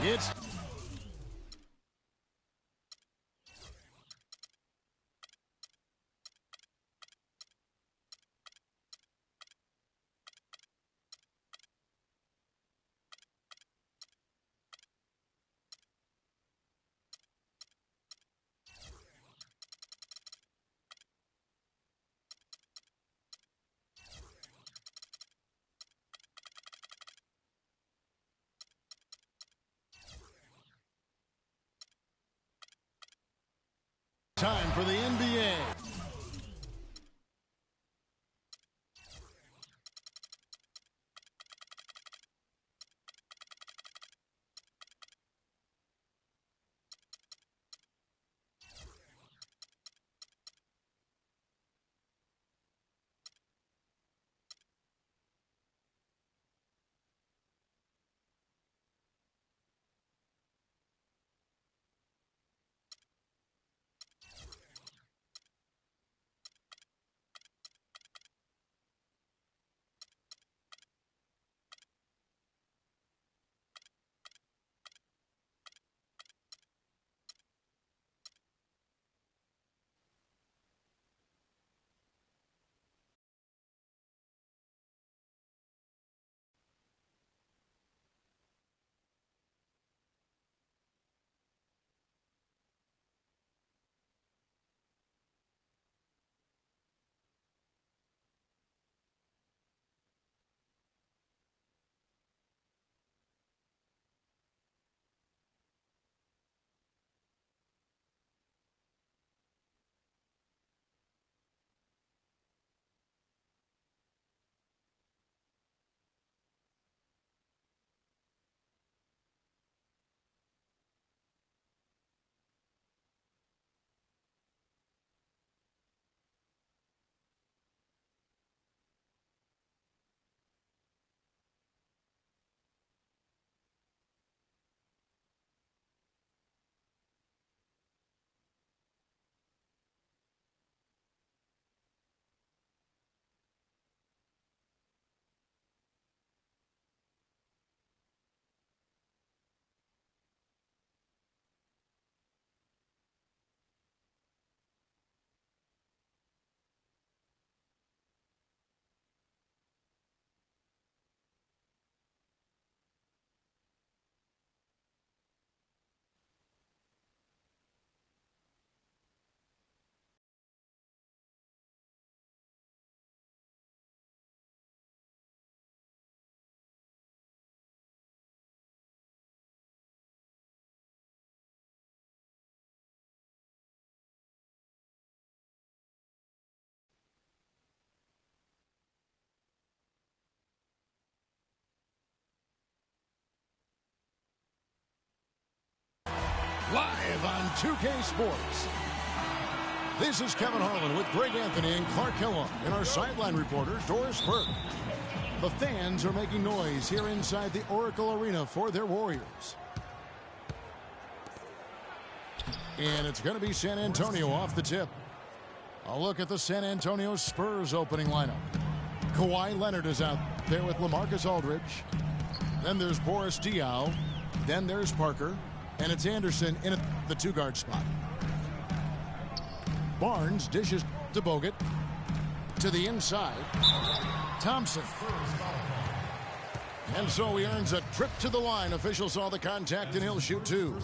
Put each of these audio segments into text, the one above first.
It's time for the NBA. Live on 2K Sports. This is Kevin Harlan with Greg Anthony and Clark Kellogg and our sideline reporter, Doris Burke. The fans are making noise here inside the Oracle Arena for their Warriors. And it's going to be San Antonio off the tip. A look at the San Antonio Spurs opening lineup. Kawhi Leonard is out there with LaMarcus Aldridge. Then there's Boris Diaw. Then there's Parker. And it's Anderson in at the two-guard spot. Barnes dishes to Bogut. To the inside. Thompson. And so he earns a trip to the line. Officials saw the contact, and he'll shoot two.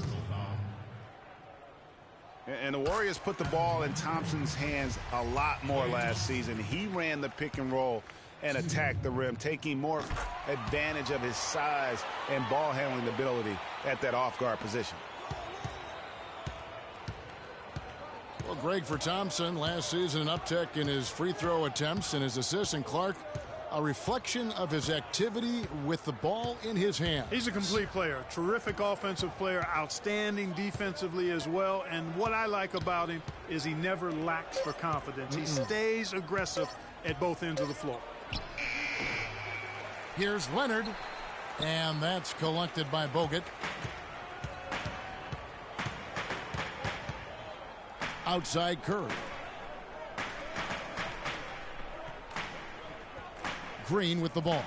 And the Warriors put the ball in Thompson's hands a lot more last season. He ran the pick and roll and attacked the rim, taking more advantage of his size and ball handling ability at that off-guard position. Well, Greg, for Thompson, last season an uptick in his free throw attempts and his assists, and Clark, a reflection of his activity with the ball in his hand. He's a complete player, terrific offensive player, outstanding defensively as well, and what I like about him is he never lacks for confidence. He stays aggressive at both ends of the floor. Here's Leonard, and that's collected by Bogut. Outside Curry. Green with the ball.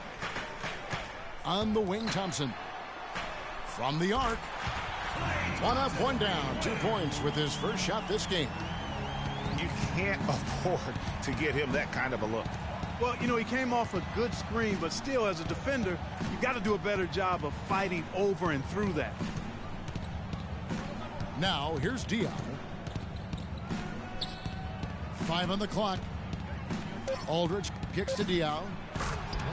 On the wing, Thompson. From the arc. One up, one down. 2 points with his first shot this game. You can't afford to get him that kind of a look. Well, you know, he came off a good screen, but still, as a defender, you got to do a better job of fighting over and through that. Now, here's Diaw. 5 on the clock. Aldridge kicks to Diaw.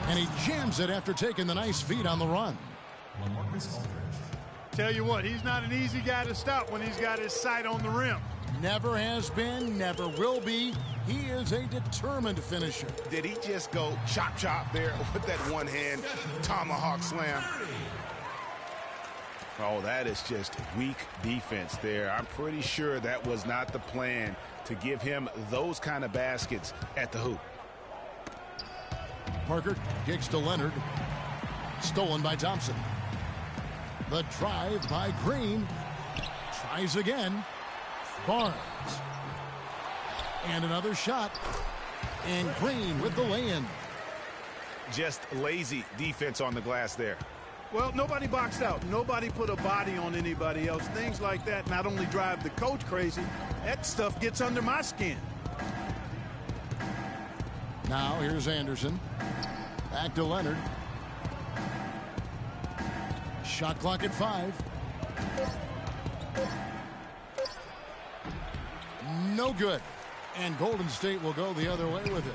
And he jams it after taking the nice feed on the run. Tell you what, he's not an easy guy to stop when he's got his sight on the rim. Never has been, never will be. He is a determined finisher. Did he just go chop chop there with that one-hand tomahawk slam? Oh, that is just weak defense there. I'm pretty sure that was not the plan to give him those kind of baskets at the hoop. Parker kicks to Leonard. Stolen by Thompson. The drive by Green. Tries again. Barnes. And another shot. And Green with the lay-in. Just lazy defense on the glass there. Well, nobody boxed out. Nobody put a body on anybody else. Things like that not only drive the coach crazy, that stuff gets under my skin. Now here's Anderson. Back to Leonard. Shot clock at 5. No good. And Golden State will go the other way with it.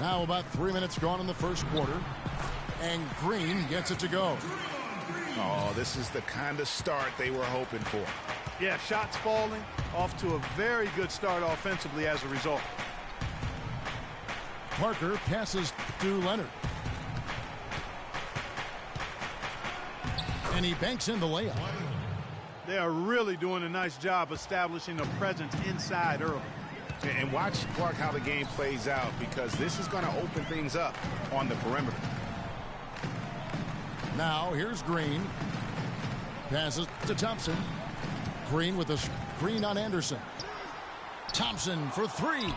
Now about 3 minutes gone in the first quarter. And Green gets it to go. Oh, this is the kind of start they were hoping for. Yeah, shots falling. Off to a very good start offensively as a result. Parker passes to Leonard. And he banks in the layup. They are really doing a nice job establishing a presence inside early. And watch, Clark, how the game plays out, because this is going to open things up on the perimeter. Now here's Green. Passes to Thompson. Green with a screen on Anderson. Thompson for 3.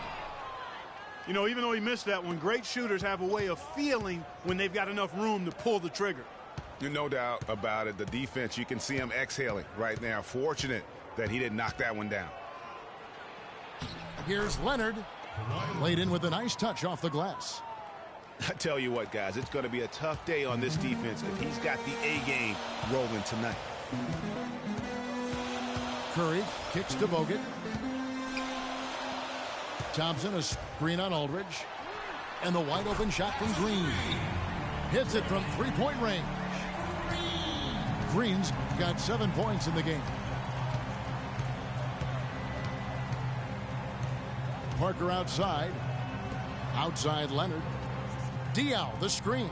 You know, even though he missed that one, great shooters have a way of feeling when they've got enough room to pull the trigger. No doubt about it. The defense, you can see him exhaling right now. Fortunate that he didn't knock that one down. Here's Leonard. Laid in with a nice touch off the glass. I tell you what, guys, it's going to be a tough day on this defense if he's got the A game rolling tonight. Curry kicks to Bogut. Thompson, a screen on Aldridge. And the wide open shot from Green. Hits it from 3-point range. Green's got 7 points in the game. Parker outside. Outside Leonard. Diaw, the screen.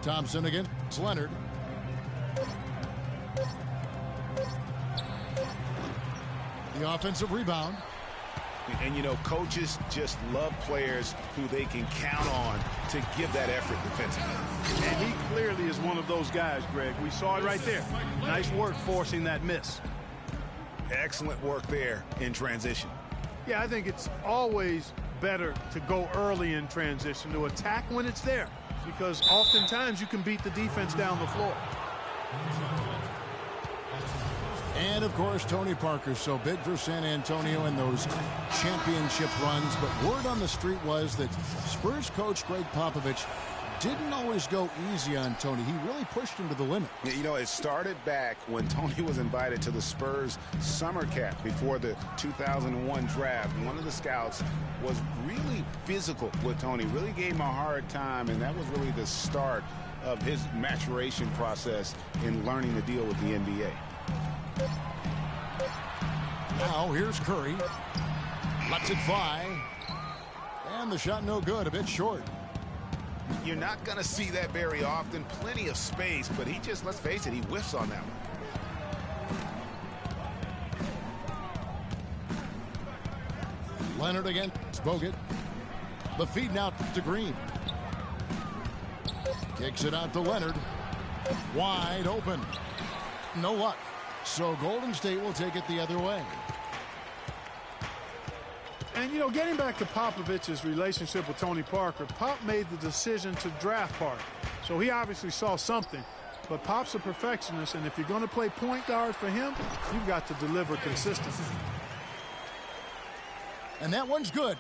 Thompson against Leonard. The offensive rebound. And, you know, coaches just love players who they can count on to give that effort defensively. And he clearly is one of those guys, Greg. We saw it right there. Nice work forcing that miss. Excellent work there in transition. Yeah, I think it's always better to go early in transition, to attack when it's there, because oftentimes you can beat the defense down the floor. And, of course, Tony Parker's so big for San Antonio in those championship runs. But word on the street was that Spurs coach Greg Popovich didn't always go easy on Tony. He really pushed him to the limit. Yeah, you know, it started back when Tony was invited to the Spurs summer camp before the 2001 draft. One of the scouts was really physical with Tony, really gave him a hard time, and that was really the start of his maturation process in learning to deal with the NBA. Now here's Curry. Lets it fly. And the shot no good, a bit short. You're not going to see that very often. Plenty of space, but he just, let's face it, he whiffs on that one. Leonard against Bogut. The feed now to Green. Kicks it out to Leonard. Wide open. No luck. So Golden State will take it the other way. And, you know, getting back to Popovich's relationship with Tony Parker, Pop made the decision to draft Parker. So he obviously saw something. But Pop's a perfectionist, and if you're going to play point guard for him, you've got to deliver consistently. And that one's good.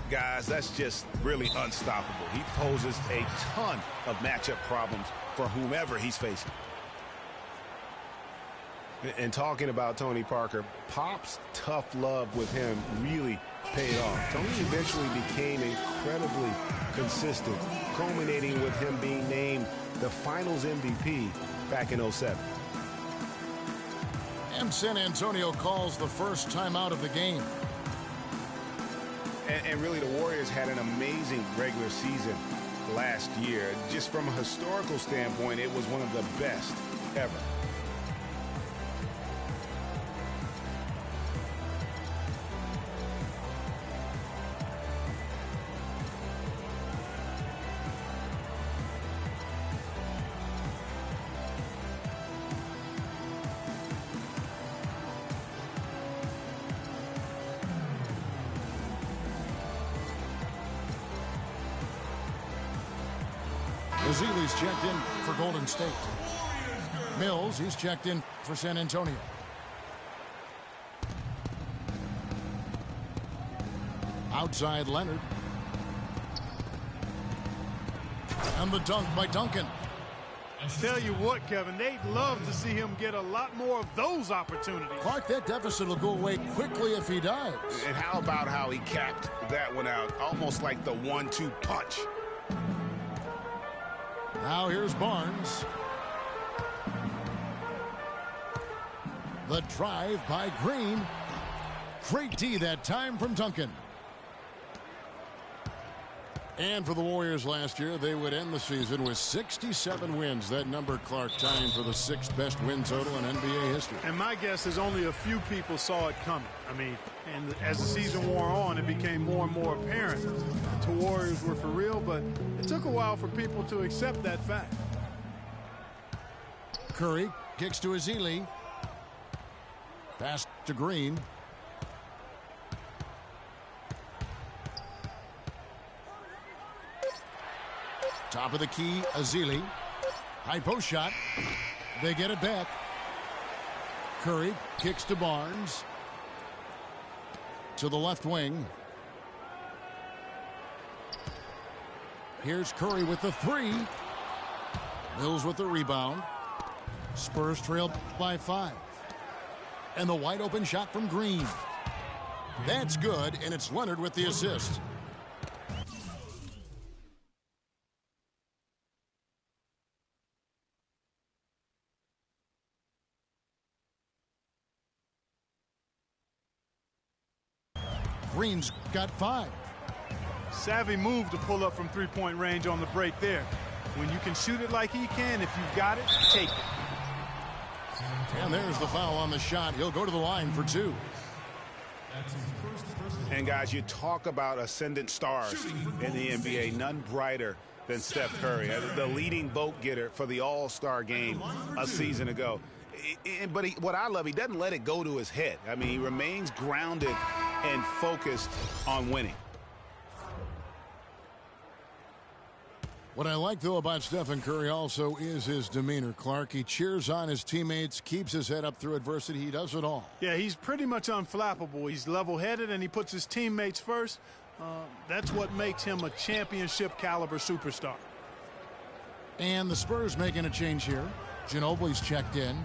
Guys, that's just really unstoppable. He poses a ton of matchup problems for whomever he's facing. And talking about Tony Parker, Pop's tough love with him really paid off. Tony eventually became incredibly consistent, culminating with him being named the Finals MVP back in '07. And San Antonio calls the first timeout of the game. And really, the Warriors had an amazing regular season last year. Just from a historical standpoint, it was one of the best ever. Ezeli's checked in for Golden State. Mills, he's checked in for San Antonio. Outside Leonard. And the dunk by Duncan. I tell you what, Kevin, they'd love to see him get a lot more of those opportunities. Clark, that deficit will go away quickly if he does. And how about how he capped that one out, almost like the 1-2 punch. Now here's Barnes. The drive by Green. Great D that time from Duncan. And for the Warriors last year, they would end the season with 67 wins. That number, Clark, tying for the 6th best win total in NBA history. And my guess is only a few people saw it coming. I mean, and as the season wore on, it became more and more apparent the Warriors were for real, but it took a while for people to accept that fact. Curry kicks to Ezeli. Pass to Green. Top of the key, Ezeli. High post shot. They get it back. Curry kicks to Barnes. To the left wing. Here's Curry with the three. Mills with the rebound. Spurs trail by 5. And the wide open shot from Green. That's good, and it's Leonard with the assist. Green's got 5. Savvy move to pull up from three-point range on the break there. When you can shoot it like he can, if you've got it, take it. And there's the foul on the shot. He'll go to the line for 2. And, guys, you talk about ascendant stars in the NBA. None brighter than Steph Curry, the leading vote getter for the All-Star game a season ago. But what I love, he doesn't let it go to his head. I mean, he remains grounded and focused on winning. What I like, though, about Stephen Curry also is his demeanor, Clark. He cheers on his teammates, keeps his head up through adversity. He does it all. Yeah, he's pretty much unflappable. He's level-headed, and he puts his teammates first. That's what makes him a championship-caliber superstar. And the Spurs making a change here. Ginobili's checked in.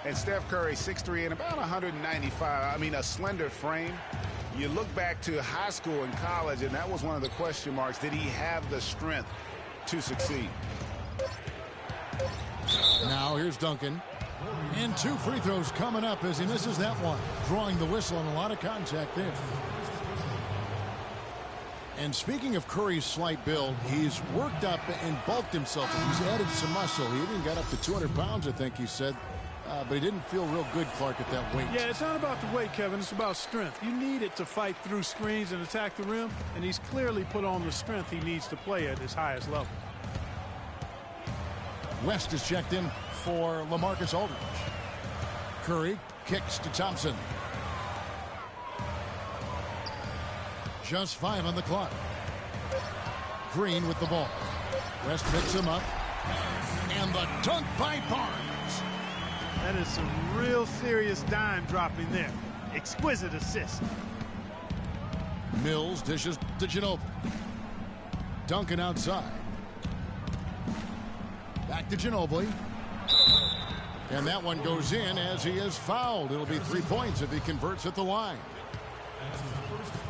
And Steph Curry, 6'3" and about 195. I mean, a slender frame. You look back to high school and college, and that was one of the question marks. Did he have the strength to succeed? Now here's Duncan. And 2 free throws coming up as he misses that one. Drawing the whistle and a lot of contact there. And speaking of Curry's slight build, he's worked up and bulked himself. He's added some muscle. He even got up to 200 pounds, I think he said. But he didn't feel real good, Clark, at that weight. Yeah, it's not about the weight, Kevin. It's about strength. You need it to fight through screens and attack the rim, and he's clearly put on the strength he needs to play at his highest level. West is checked in for LaMarcus Aldridge. Curry kicks to Thompson. Just 5 on the clock. Green with the ball. West picks him up. And the dunk by Barnes. That is some real serious dime dropping there. Exquisite assist. Mills dishes to Ginobili. Duncan outside. Back to Ginobili. And that one goes in as he is fouled. It'll be 3 points if he converts at the line.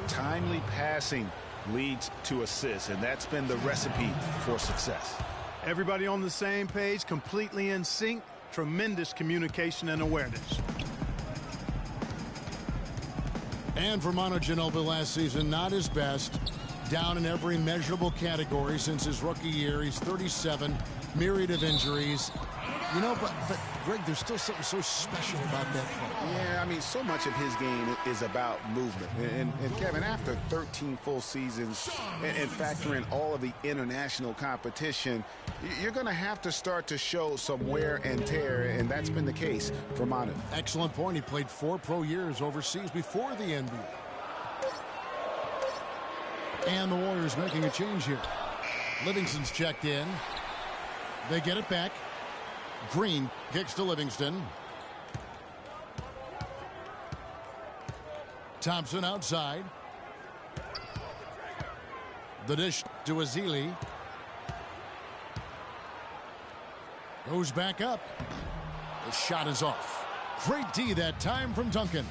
Timely passing leads to assists, and that's been the recipe for success. Everybody on the same page, completely in sync. Tremendous communication and awareness. And for Manu Ginobili last season, not his best. Down in every measurable category since his rookie year. He's 37, myriad of injuries. You know, but Greg, there's still something so special about that play. Yeah, I mean, so much of his game is about movement. And Kevin, after 13 full seasons and factor in all of the international competition, you're going to have to start to show some wear and tear, and that's been the case for Manu. Excellent point. He played 4 pro years overseas before the NBA. And the Warriors making a change here. Livingston's checked in. They get it back. Green kicks to Livingston. Thompson outside. The dish to Azili. Goes back up. The shot is off. Great D that time from Duncan.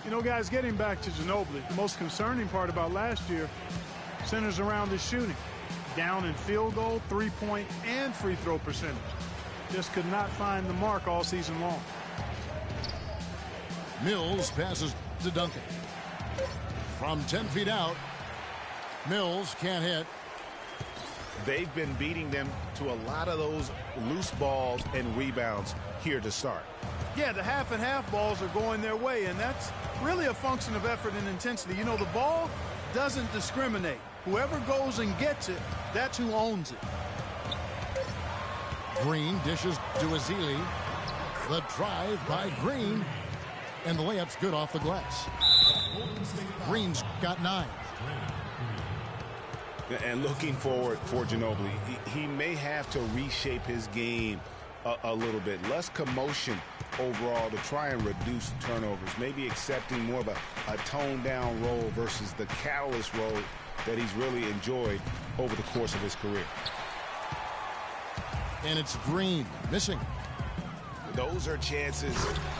You know, guys, getting back to Ginobili, the most concerning part about last year centers around his shooting. Down in field goal, three-point, and free throw percentage. Just could not find the mark all season long. Mills passes to Duncan. From 10 feet out, Mills can't hit. They've been beating them to a lot of those loose balls and rebounds here to start. Yeah, the half and half balls are going their way, and that's really a function of effort and intensity. You know, the ball doesn't discriminate. Whoever goes and gets it, that's who owns it. Green dishes to Azili. The drive by Green. And the layup's good off the glass. Green's got 9. And looking forward for Ginobili, he may have to reshape his game a little bit. Less commotion overall to try and reduce turnovers. Maybe accepting more of a toned-down role versus the catalyst role that he's really enjoyed over the course of his career. And it's Green missing. Those are chances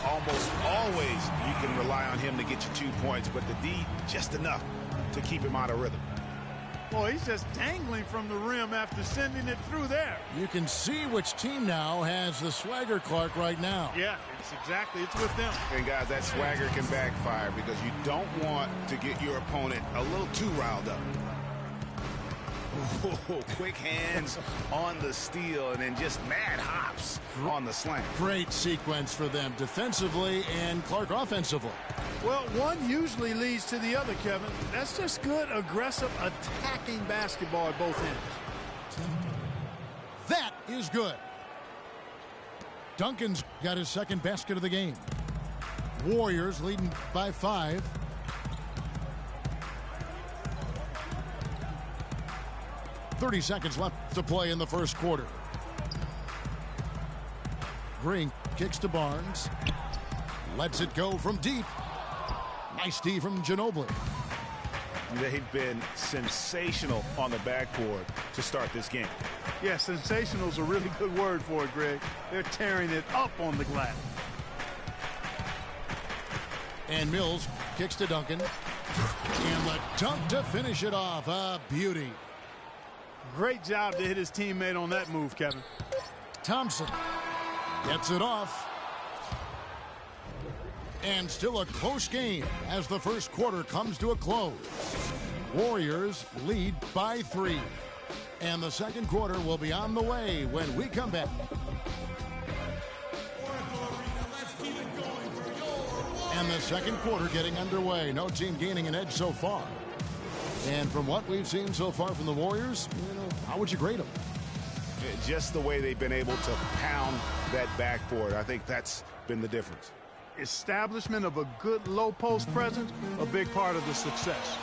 almost always you can rely on him to get you 2 points, but the D just enough to keep him out of rhythm. Well, he's just dangling from the rim after sending it through there. You can see which team now has the swagger Clark right now. Yeah, it's with them. And guys, that swagger can backfire because you don't want to get your opponent a little too riled up. Oh, quick hands on the steal and then just mad hops on the slam. Great sequence for them defensively and Clark offensively. Well, one usually leads to the other, Kevin. That's just good, aggressive, attacking basketball at both ends. That is good. Duncan's got his second basket of the game. Warriors leading by 5. .30 seconds left to play in the first quarter. Green kicks to Barnes. Lets it go from deep. Nice D from Ginobili. They've been sensational on the backboard to start this game. Yeah, sensational is a really good word for it, Greg. They're tearing it up on the glass. And Mills kicks to Duncan. And the dunk to finish it off. A beauty. Great job to hit his teammate on that move, Kevin. Thompson gets it off. And still a close game as the first quarter comes to a close. Warriors lead by 3. And the second quarter will be on the way when we come back. And the second quarter getting underway. No team gaining an edge so far. And from what we've seen so far from the Warriors, how would you grade them? Just the way they've been able to pound that backboard, I think that's been the difference. Establishment of a good low post presence, a big part of the success.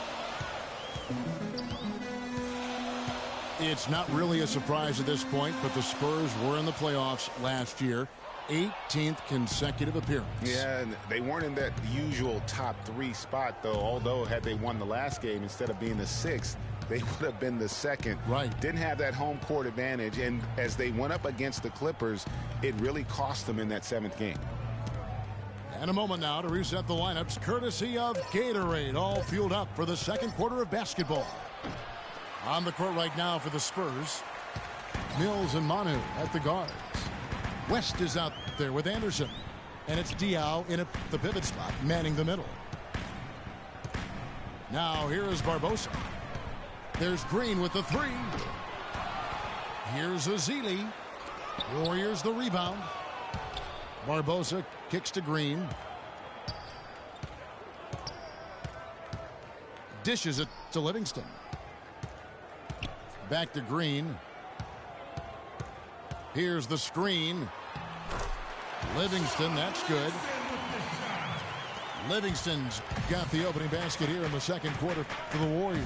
It's not really a surprise at this point, but the Spurs were in the playoffs last year. 18th consecutive appearance. Yeah, and they weren't in that usual top 3 spot, though. Although, had they won the last game, instead of being the 6th, they would have been the 2nd. Right. Didn't have that home court advantage, and as they went up against the Clippers, it really cost them in that 7th game. And a moment now to reset the lineups, courtesy of Gatorade, all fueled up for the second quarter of basketball. On the court right now for the Spurs, Mills and Manu at the guards. West is out there with Anderson, and it's Diaw in the pivot spot, manning the middle. Now here is Barbosa. There's Green with the 3. Here's Ezeli. Warriors the rebound. Barbosa kicks to Green. Dishes it to Livingston. Back to Green. Here's the screen. Livingston, that's good. Livingston's got the opening basket here in the second quarter for the Warriors.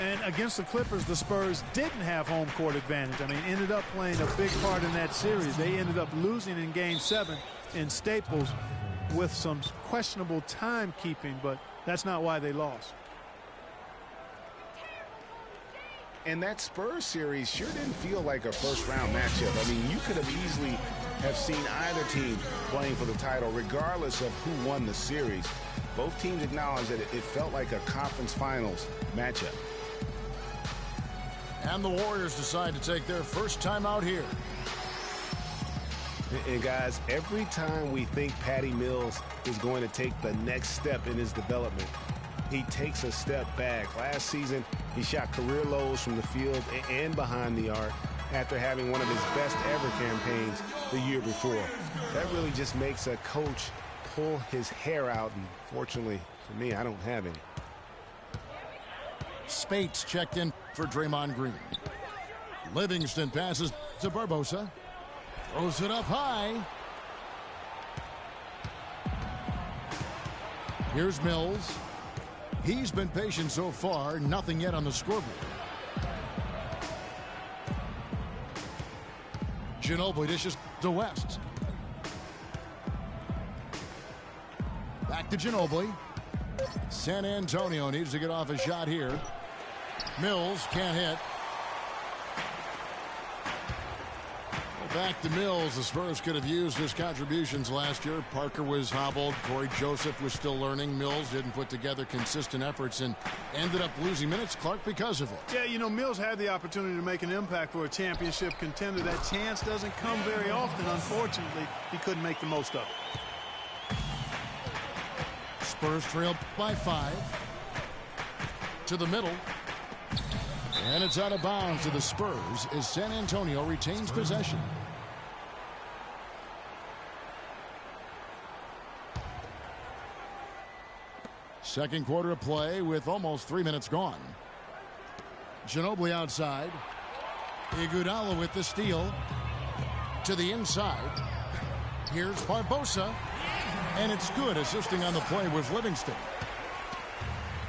And against the Clippers, the Spurs didn't have home court advantage. I mean, ended up playing a big part in that series. They ended up losing in Game 7 in Staples with some questionable timekeeping, but that's not why they lost. And that Spurs series sure didn't feel like a first-round matchup. I mean, you could have easily have seen either team playing for the title, regardless of who won the series. Both teams acknowledged that it felt like a conference finals matchup. And the Warriors decide to take their first time out here. And guys, every time we think Patty Mills is going to take the next step in his development, he takes a step back. Last season, he shot career lows from the field and behind the arc after having one of his best ever campaigns the year before. That really just makes a coach pull his hair out, and fortunately for me, I don't have any. Spates checked in for Draymond Green. Livingston passes to Barbosa. Throws it up high. Here's Mills. He's been patient so far. Nothing yet on the scoreboard. Ginobili dishes to West. Back to Ginobili. San Antonio needs to get off a shot here. Mills can't hit. Back to Mills. The Spurs could have used his contributions last year. Parker was hobbled. Corey Joseph was still learning. Mills didn't put together consistent efforts and ended up losing minutes, Clark, because of it. Yeah, you know, Mills had the opportunity to make an impact for a championship contender. That chance doesn't come very often. Unfortunately, he couldn't make the most of it. Spurs trail by 5. To the middle. And it's out of bounds to the Spurs as San Antonio retains possession. Second quarter of play with almost 3 minutes gone. Ginobili outside. Iguodala with the steal. To the inside. Here's Barbosa. And it's good. Assisting on the play was Livingston.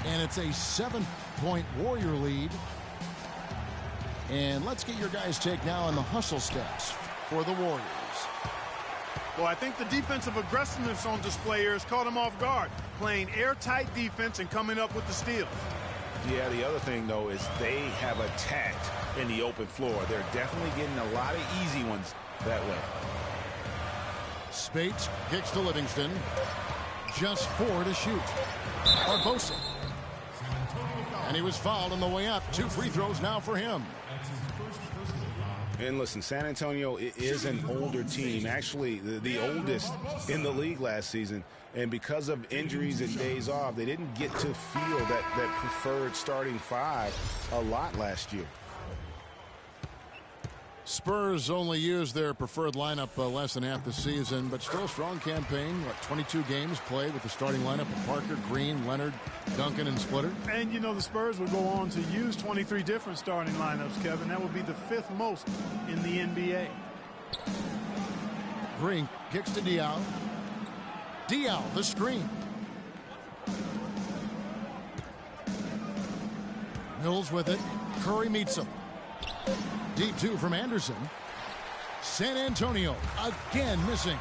And it's a 7-point Warrior lead. And let's get your guys' take now on the hustle stats for the Warriors. Well, I think the defensive aggressiveness on display here has caught them off guard. Playing airtight defense and coming up with the steal. Yeah, the other thing, though, is they have attacked in the open floor. They're definitely getting a lot of easy ones that way. Spates kicks to Livingston. Just 4 to shoot. Barbosa. And he was fouled on the way up. 2 free throws now for him. And listen, San Antonio is an older team, actually the oldest in the league last season. And because of injuries and days off, they didn't get to feel that preferred starting 5 a lot last year. Spurs only used their preferred lineup less than half the season, but still a strong campaign. 22 games played with the starting lineup of Parker, Green, Leonard, Duncan, and Splitter. And, you know, the Spurs would go on to use 23 different starting lineups, Kevin. That would be the 5th most in the NBA. Green kicks to Diaw. Diaw, the screen. Mills with it. Curry meets him. Deep two from Anderson. San Antonio again missing.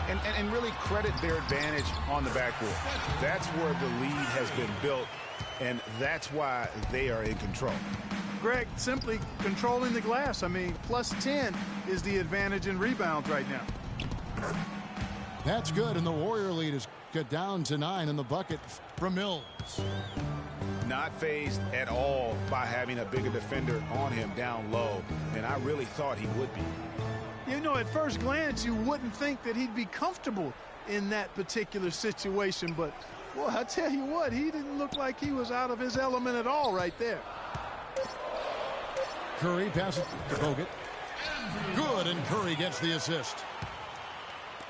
And really credit their advantage on the backboard. That's where the lead has been built, and that's why they are in control. Greg, simply controlling the glass. I mean, plus 10 is the advantage in rebounds right now. That's good, and the Warrior lead is cut down to 9 in the bucket from Mills. Not fazed at all by having a bigger defender on him down low, and I really thought he would be. You know, at first glance, you wouldn't think that he'd be comfortable in that particular situation, but, well, I tell you what, he didn't look like he was out of his element at all right there. Curry passes to Bogut. Good, and Curry gets the assist.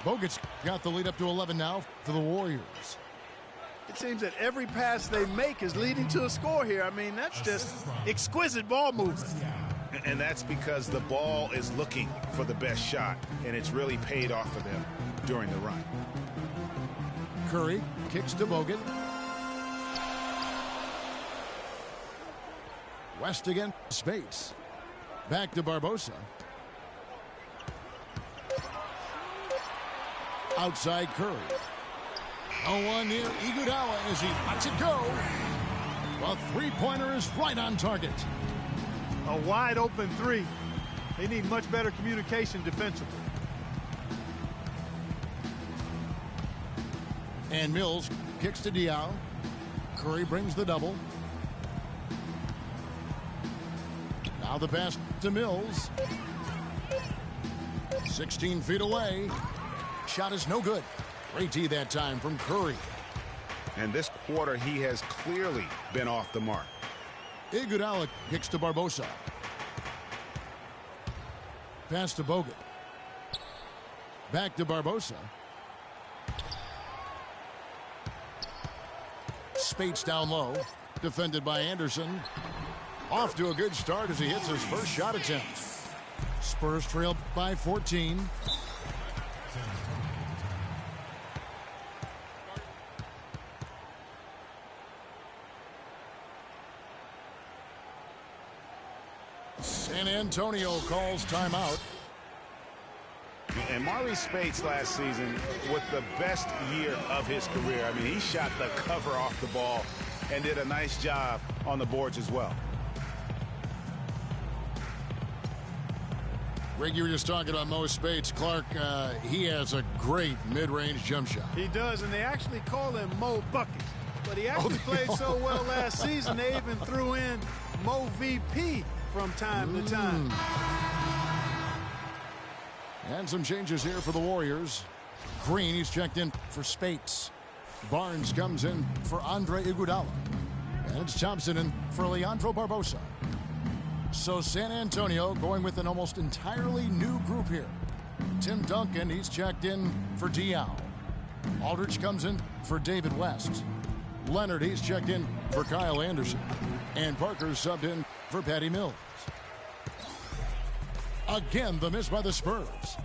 Bogut's got the lead up to 11 now for the Warriors. It seems that every pass they make is leading to a score here. I mean, that's just exquisite ball movement. And that's because the ball is looking for the best shot, and it's really paid off for them during the run. Curry kicks to Bogut. West again, Spates. Back to Barbosa. Outside Curry. Oh, one near Iguodala as he lets it go. The three-pointer is right on target. A wide open three. They need much better communication defensively. And Mills kicks to Diaw. Curry brings the double. Now the pass to Mills. 16 feet away. Shot is no good. Great D that time from Curry. And this quarter, he has clearly been off the mark. Iguodala kicks to Barbosa. Pass to Bogut. Back to Barbosa. Spates down low. Defended by Anderson. Off to a good start as he hits his first shot attempt. Spurs trail by 14. San Antonio calls timeout. And Maurice Spates last season with the best year of his career. I mean, he shot the cover off the ball and did a nice job on the boards as well. Greg, you were just talking about Mo Spates. Clark, he has a great mid-range jump shot. He does, and they actually call him Mo Bucket. But he actually played so well last season, they even threw in Mo VP from time to time. And some changes here for the Warriors. Green, he's checked in for Spates. Barnes comes in for Andre Iguodala. And it's Thompson in for Leandro Barbosa. So San Antonio going with an almost entirely new group here. Tim Duncan, he's checked in for Diaw. Aldridge comes in for David West. Leonard, he's checked in for Kyle Anderson. And Parker's subbed in for Patty Mills. Again, the miss by the Spurs.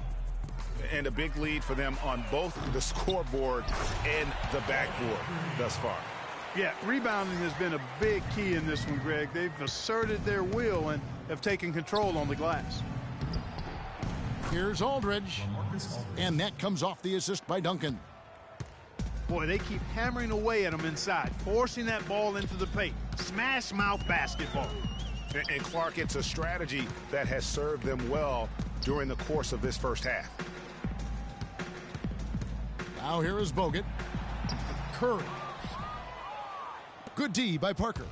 And a big lead for them on both the scoreboard and the backboard thus far. Yeah, rebounding has been a big key in this one, Greg. They've asserted their will and have taken control on the glass. Here's Aldridge. And that comes off the assist by Duncan. Boy, they keep hammering away at them inside, forcing that ball into the paint. Smash mouth basketball. And Clark, it's a strategy that has served them well during the course of this first half. Now here is Bogut. Curry. Good D by Parker.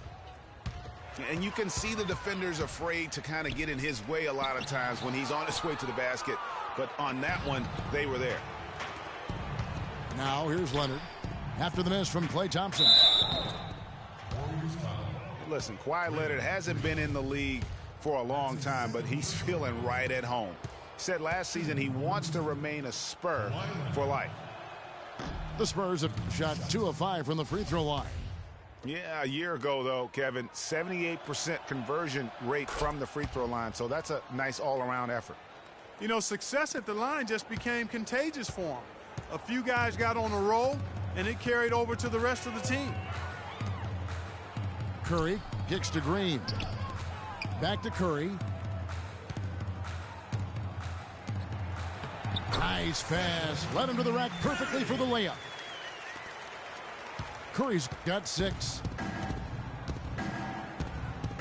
And you can see the defenders afraid to kind of get in his way a lot of times when he's on his way to the basket. But on that one, they were there. Now here's Leonard. After the miss from Klay Thompson. Listen, Kawhi Leonard hasn't been in the league for a long time, but he's feeling right at home. Said last season he wants to remain a Spur for life. The Spurs have shot 2 of 5 from the free throw line. Yeah, a year ago, though, Kevin, 78% conversion rate from the free throw line, so that's a nice all-around effort. You know, success at the line just became contagious for him. A few guys got on a roll, and it carried over to the rest of the team. Curry kicks to Green. Back to Curry. Nice pass. Led him to the rack perfectly for the layup. Curry's got 6.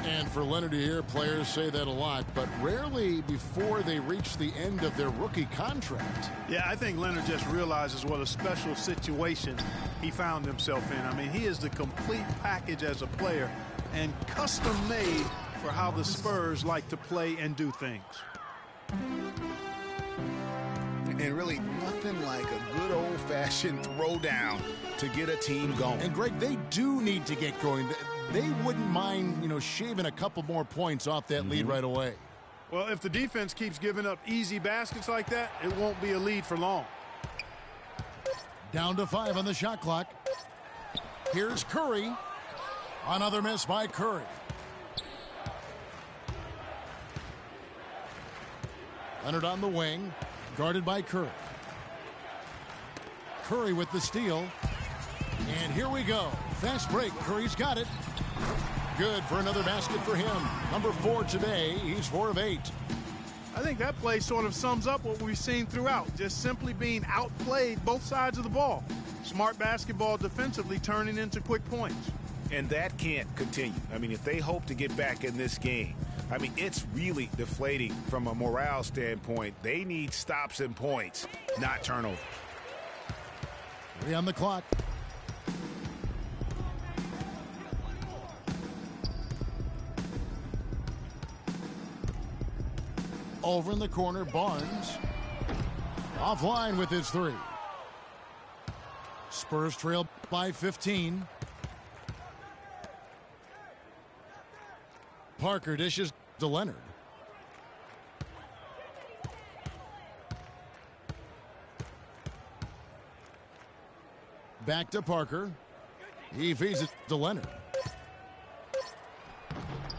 And for Leonard to hear players say that a lot, but rarely before they reach the end of their rookie contract. Yeah, I think Leonard just realizes what a special situation he found himself in. I mean, he is the complete package as a player and custom made for how the Spurs like to play and do things. And really nothing like a good old-fashioned throwdown to get a team going. And Greg, they do need to get going. They wouldn't mind, shaving a couple more points off that lead right away. Well, if the defense keeps giving up easy baskets like that, it won't be a lead for long. Down to 5 on the shot clock. Here's Curry. Another miss by Curry. Leonard on the wing, guarded by Curry. Curry with the steal. And here we go. Fast break. Curry's got it. Good for another basket for him. Number 4 today. He's 4 of 8. I think that play sort of sums up what we've seen throughout. Just simply being outplayed both sides of the ball. Smart basketball defensively turning into quick points. And that can't continue. I mean, if they hope to get back in this game, I mean, it's really deflating from a morale standpoint. They need stops and points, not turnovers. 3 on the clock. Over in the corner, Barnes. Offline with his 3. Spurs trail by 15. Parker dishes to Leonard. Back to Parker. He feeds it to Leonard.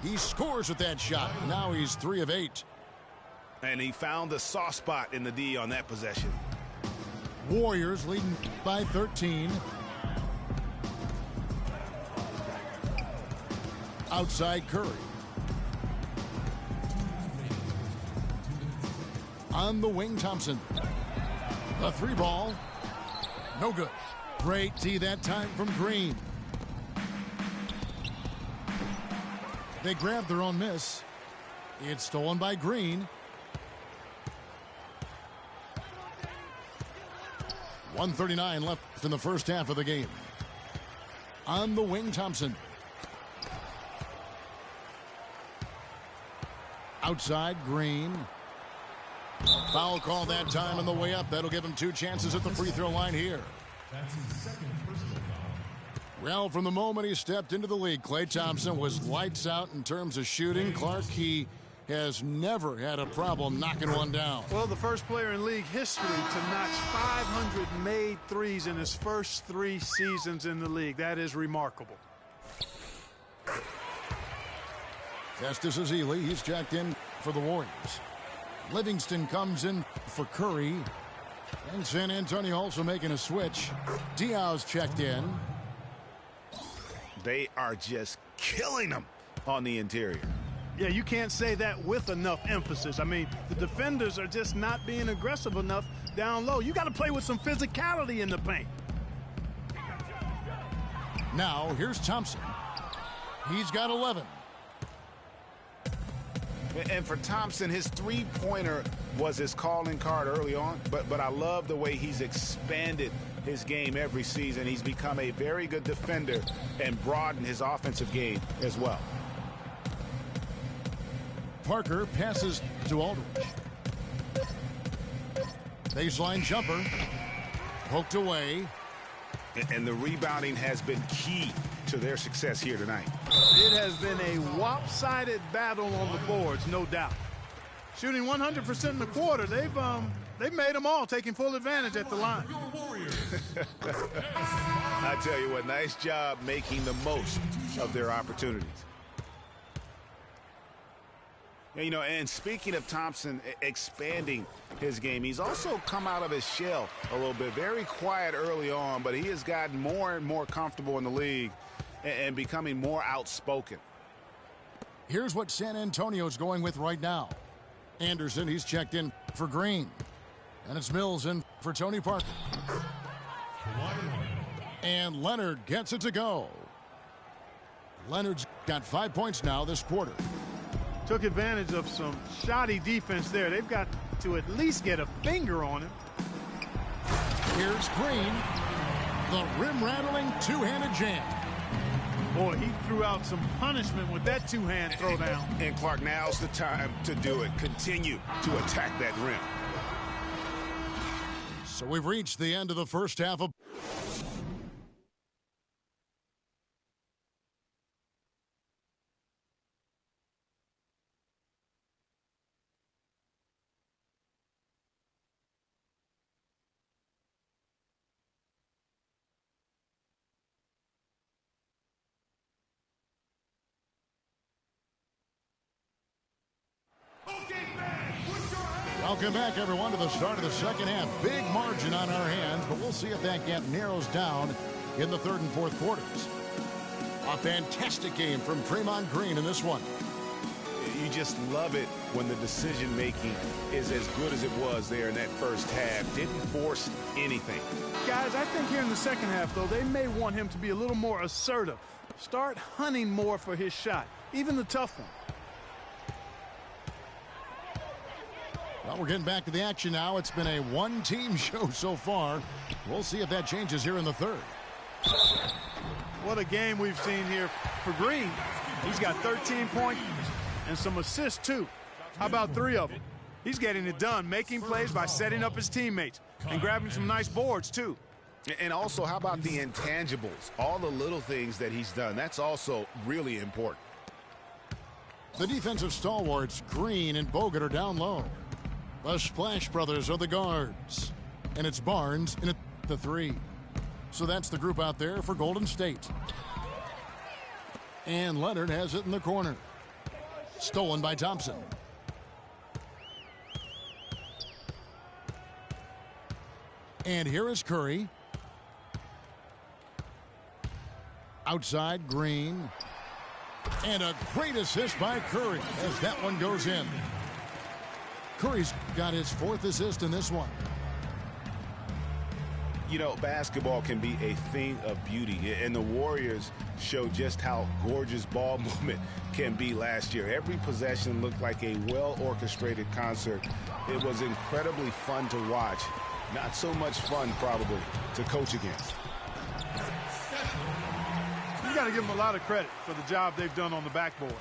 He scores with that shot. Now he's 3 of 8. And he found the soft spot in the D on that possession. Warriors leading by 13. Outside Curry. On the wing, Thompson. A 3 ball. No good. Great tee that time from Green. They grabbed their own miss. It's stolen by Green. 1:39 left in the first half of the game. On the wing, Thompson. Outside, Green. Foul call that time on the way up. That'll give him 2 chances at the free throw line here. That's his second personal foul. Well, from the moment he stepped into the league, Klay Thompson was lights out in terms of shooting. Clark, he has never had a problem knocking one down. Well, the first player in league history to notch 500 made threes in his first 3 seasons in the league. That is remarkable. Festus Ezeli, he's checked in for the Warriors. Livingston comes in for Curry. And San Antonio also making a switch. Diaw's checked in. They are just killing them on the interior. Yeah, you can't say that with enough emphasis. I mean, the defenders are just not being aggressive enough down low. You got to play with some physicality in the paint. Now, here's Thompson. He's got 11. And for Thompson, his 3-pointer was his calling card early on, but I love the way he's expanded his game every season. He's become a very good defender and broadened his offensive game as well. Parker passes to Aldridge. Baseline jumper. Poked away. And the rebounding has been key to their success here tonight. It has been a lopsided battle on the boards, no doubt. Shooting 100% in the quarter, they've made them all, taking full advantage at the line. I tell you what, nice job making the most of their opportunities. You know, and speaking of Thompson expanding his game, he's also come out of his shell a little bit. Very quiet early on, but he has gotten more and more comfortable in the league and becoming more outspoken. Here's what San Antonio's going with right now. Anderson, he's checked in for Green. And it's Mills in for Tony Parker. And Leonard gets it to go. Leonard's got 5 points now this quarter. Took advantage of some shoddy defense there. They've got to at least get a finger on him. Here's Green. The rim-rattling two-handed jam. Boy, he threw out some punishment with that two-hand throwdown. And Clark, now's the time to do it. Continue to attack that rim. So we've reached the end of the first half of... Welcome back, everyone, to the start of the second half. Big margin on our hands, but we'll see if that gap narrows down in the third and fourth quarters. A fantastic game from Draymond Green in this one. You just love it when the decision-making is as good as it was there in that first half. Didn't force anything. Guys, I think here in the second half, though, they may want him to be a little more assertive. Start hunting more for his shot, even the tough one. Well, we're getting back to the action now. It's been a one-team show so far. We'll see if that changes here in the third. What a game we've seen here for Green. He's got 13 points and some assists, too. How about 3 of them? He's getting it done, making plays by setting up his teammates and grabbing some nice boards, too. And also, how about the intangibles? All the little things that he's done. That's also really important. The defensive stalwarts, Green and Bogut, are down low. The Splash Brothers are the guards. And it's Barnes in at the 3. So that's the group out there for Golden State. And Leonard has it in the corner. Stolen by Thompson. And here is Curry. Outside, Green. And a great assist by Curry as that one goes in. Curry's got his 4th assist in this one. You know, basketball can be a thing of beauty, and the Warriors showed just how gorgeous ball movement can be last year. Every possession looked like a well-orchestrated concert. It was incredibly fun to watch. Not so much fun, probably, to coach against. You got to give them a lot of credit for the job they've done on the backboards.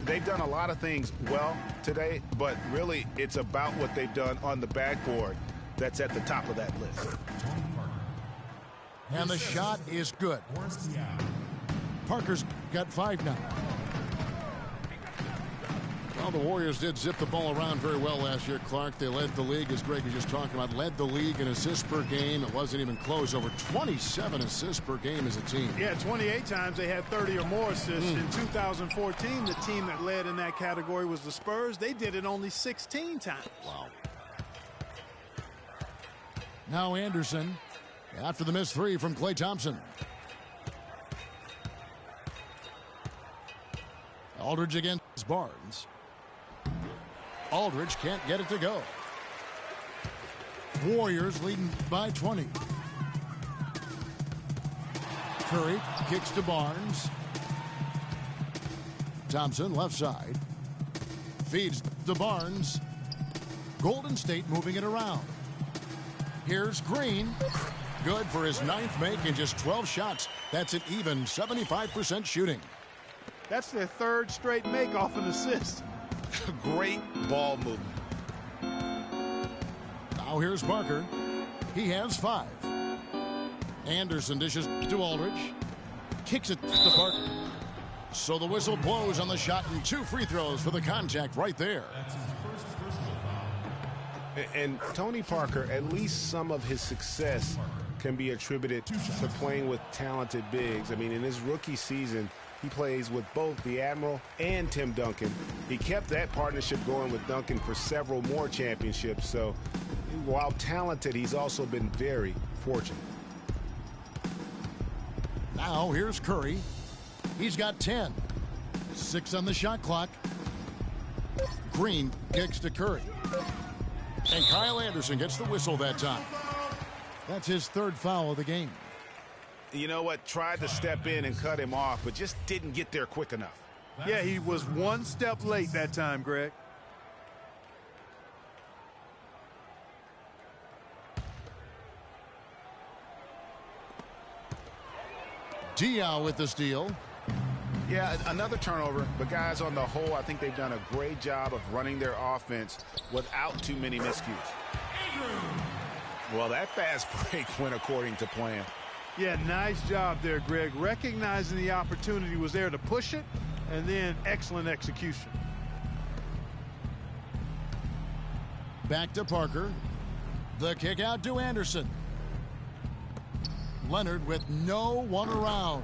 They've done a lot of things well today, but really it's about what they've done on the backboard that's at the top of that list. And the shot is good. Parker's got 5 now. Well, the Warriors did zip the ball around very well last year, Clark. They led the league, as Greg was just talking about, led the league in assists per game. It wasn't even close. Over 27 assists per game as a team. Yeah, 28 times they had 30 or more assists. In 2014, the team that led in that category was the Spurs. They did it only 16 times. Wow. Now Anderson after the missed 3 from Klay Thompson. Aldridge against Barnes. Aldridge can't get it to go. Warriors leading by 20. Curry kicks to Barnes. Thompson left side. Feeds to Barnes. Golden State moving it around. Here's Green. Good for his 9th make in just 12 shots. That's an even 75% shooting. That's their 3rd straight make off an assist. Great ball movement. Now here's Parker. He has 5. Anderson dishes to Aldridge. Kicks it to Parker. So the whistle blows on the shot and 2 free throws for the contact right there. That's his first personal foul. And Tony Parker, at least some of his success can be attributed to playing with talented bigs. I mean, in his rookie season, he plays with both the Admiral and Tim Duncan. He kept that partnership going with Duncan for several more championships. So while talented, he's also been very fortunate. Now here's Curry. He's got 10. 6 on the shot clock. Green kicks to Curry. And Kyle Anderson gets the whistle that time. That's his 3rd foul of the game. You know what? Tried to step in and cut him off, but just didn't get there quick enough. Yeah, he was 1 step late that time, Greg. Diaw with the steal. Yeah, another turnover, but guys, on the whole, I think they've done a great job of running their offense without too many miscues. Well, that fast break went according to plan. Yeah, nice job there, Greg. Recognizing the opportunity was there to push it, and then excellent execution. Back to Parker. The kick out to Anderson. Leonard with no one around.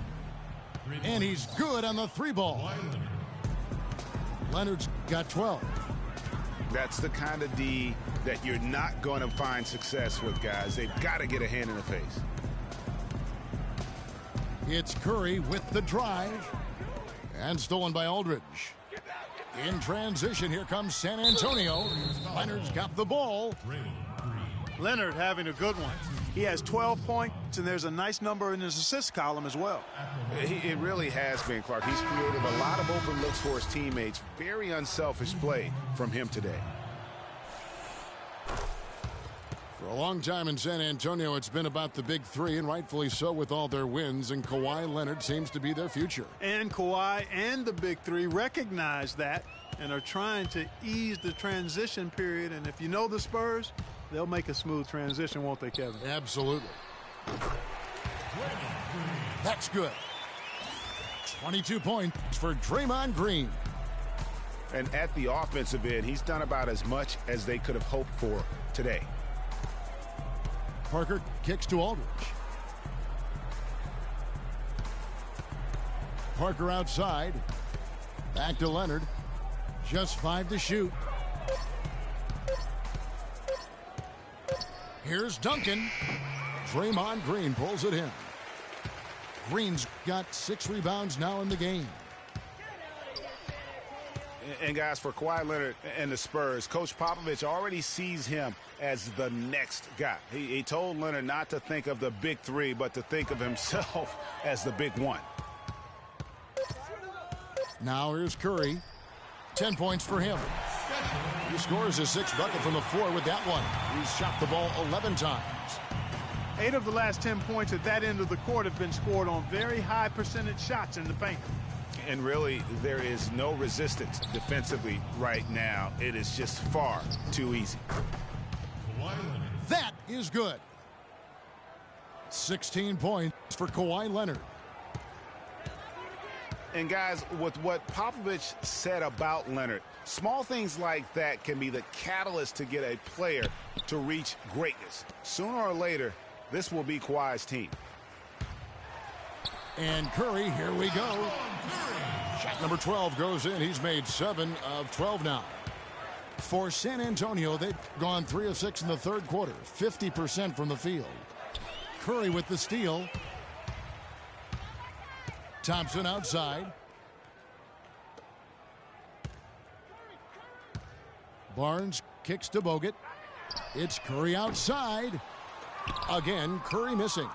And he's good on the 3 ball. Leonard's got 12. That's the kind of D that you're not going to find success with, guys. They've got to get a hand in the face. It's Curry with the drive. And stolen by Aldridge. In transition, here comes San Antonio. Leonard's got the ball. Leonard having a good one. He has 12 points, and there's a nice number in his assist column as well. It really has been, Clark. He's created a lot of open looks for his teammates. Very unselfish play from him today. For a long time in San Antonio, it's been about the big 3, and rightfully so with all their wins, and Kawhi Leonard seems to be their future. And Kawhi and the big 3 recognize that and are trying to ease the transition period. And if you know the Spurs, they'll make a smooth transition, won't they, Kevin? Absolutely. That's good. 22 points for Draymond Green. And at the offensive end, he's done about as much as they could have hoped for today. Parker kicks to Aldridge. Parker outside. Back to Leonard. Just 5 to shoot. Here's Duncan. Draymond Green pulls it in. Green's got 6 rebounds now in the game. And guys, for Kawhi Leonard and the Spurs, Coach Popovich already sees him as the next guy. He told Leonard not to think of the big 3, but to think of himself as the big 1. Now here's Curry. 10 points for him. He scores his 6th bucket from the floor with that one. He's shot the ball 11 times. 8 of the last 10 points at that end of the court have been scored on very high percentage shots in the paint. And really, there is no resistance defensively right now. It is just far too easy. That is good. 16 points for Kawhi Leonard. And guys, with what Popovich said about Leonard, small things like that can be the catalyst to get a player to reach greatness. Sooner or later, this will be Kawhi's team. And Curry, here we go. Shot number 12 goes in. He's made 7 of 12 now. For San Antonio, they've gone 3 of 6 in the 3rd quarter, 50% from the field. Curry with the steal. Thompson outside. Barnes kicks to Bogut. It's Curry outside. Again, Curry missing.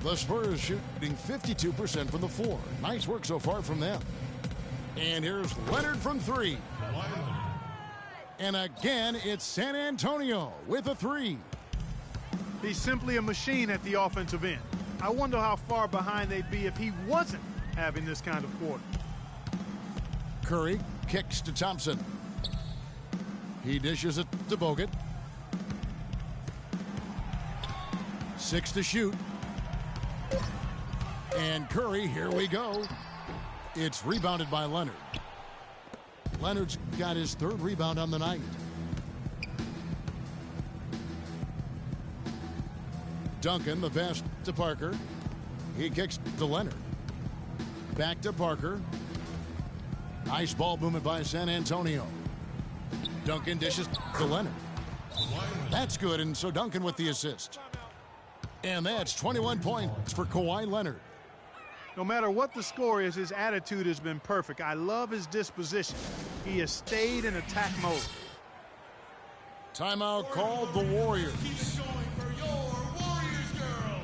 The Spurs shooting 52% from the floor. Nice work so far from them. And here's Leonard from 3. And again, it's San Antonio with a 3. He's simply a machine at the offensive end. I wonder how far behind they'd be if he wasn't having this kind of quarter. Curry kicks to Thompson. He dishes it to Bogut. 6 to shoot. And Curry, here we go. It's rebounded by Leonard. Leonard's got his 3rd rebound on the night. Duncan, the pass to Parker. He kicks to Leonard. Back to Parker. Nice ball movement by San Antonio. Duncan dishes to Leonard. That's good, and so Duncan with the assist. And that's 21 points for Kawhi Leonard. No matter what the score is, his attitude has been perfect. I love his disposition. He has stayed in attack mode. Timeout called the Warriors.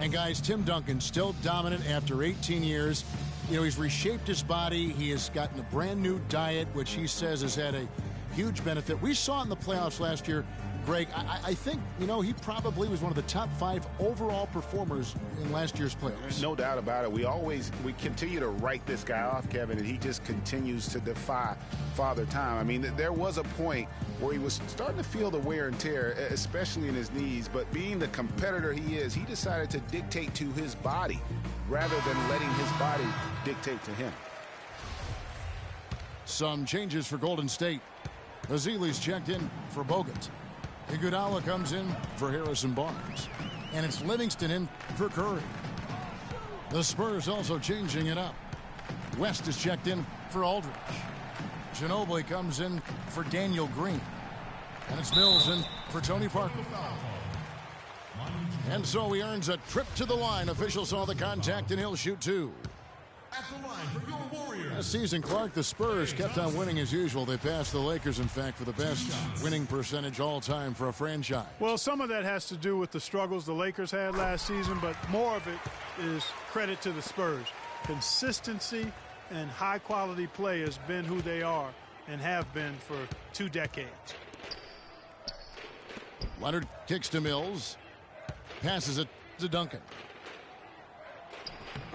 And guys, Tim Duncan still dominant after 18 years. You know, he's reshaped his body. He has gotten a brand new diet, which he says has had a huge benefit. We saw it in the playoffs last year. Greg, I think, you know, he probably was one of the top 5 overall performers in last year's playoffs. No doubt about it. We continue to write this guy off, Kevin, and he just continues to defy Father Time. I mean, there was a point where he was starting to feel the wear and tear, especially in his knees, but being the competitor he is, he decided to dictate to his body rather than letting his body dictate to him. Some changes for Golden State. Azili's checked in for Bogut. Iguodala comes in for Harrison Barnes. And it's Livingston in for Curry. The Spurs also changing it up. West is checked in for Aldridge. Ginobili comes in for Daniel Green. And it's Mills in for Tony Parker. And so he earns a trip to the line. Officials saw the contact and he'll shoot 2. At the line for your Warriors. Last season, Clark, the Spurs kept on winning as usual. They passed the Lakers, in fact, for the best winning percentage all time for a franchise. Well, some of that has to do with the struggles the Lakers had last season, but more of it is credit to the Spurs. Consistency and high-quality play has been who they are and have been for 2 decades. Leonard kicks to Mills. Passes it to Duncan.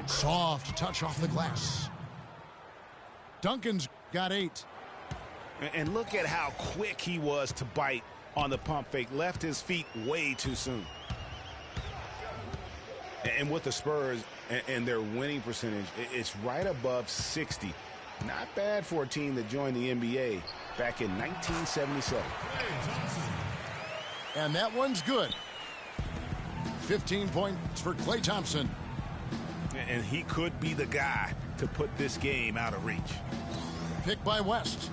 Soft touch off the glass. Duncan's got 8. And look at how quick he was to bite on the pump fake. Left his feet way too soon. And with the Spurs and their winning percentage, it's right above 60. Not bad for a team that joined the NBA back in 1977. And that one's good. 15 points for Klay Thompson. And he could be the guy to put this game out of reach. Picked by West.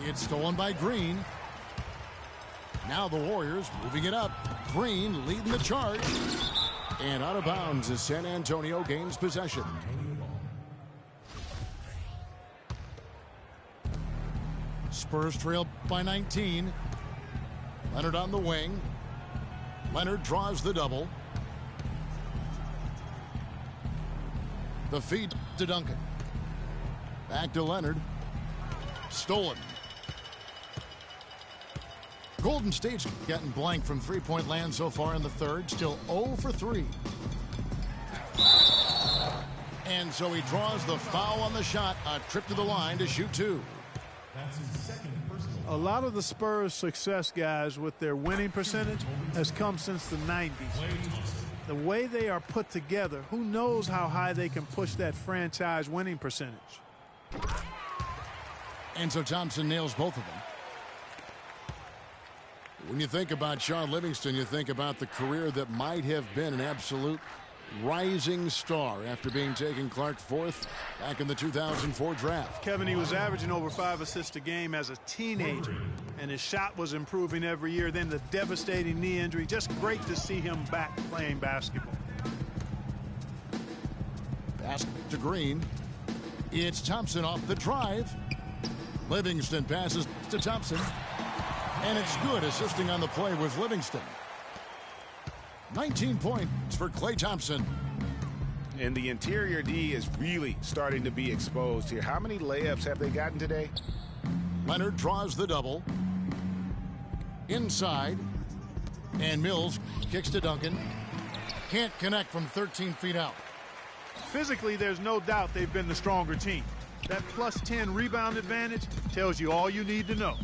It's stolen by Green. Now the Warriors moving it up. Green leading the charge. And out of bounds as San Antonio gains possession. Spurs trail by 19. Leonard on the wing. Leonard draws the double. The feed to Duncan. Back to Leonard. Stolen. Golden State's gotten blank from three-point land so far in the third. Still 0 for 3. And so he draws the foul on the shot. A trip to the line to shoot 2. That's his second personal. A lot of the Spurs' success, guys, with their winning percentage has come since the 90s. The way they are put together, who knows how high they can push that franchise winning percentage. And so Thompson nails both of them. When you think about Sean Livingston, you think about the career that might have been an absolute rising star after being taken Clark 4th back in the 2004 draft. Kevin, he was averaging over 5 assists a game as a teenager, and his shot was improving every year. Then the devastating knee injury. Just great to see him back playing basketball. Pass to Green. It's Thompson off the drive. Livingston passes to Thompson. And it's good. Assisting on the play was Livingston. 19 points for Klay Thompson. And the interior D is really starting to be exposed here. How many layups have they gotten today? Leonard draws the double. Inside. And Mills kicks to Duncan. Can't connect from 13 feet out. Physically, there's no doubt they've been the stronger team. That plus 10 rebound advantage tells you all you need to know.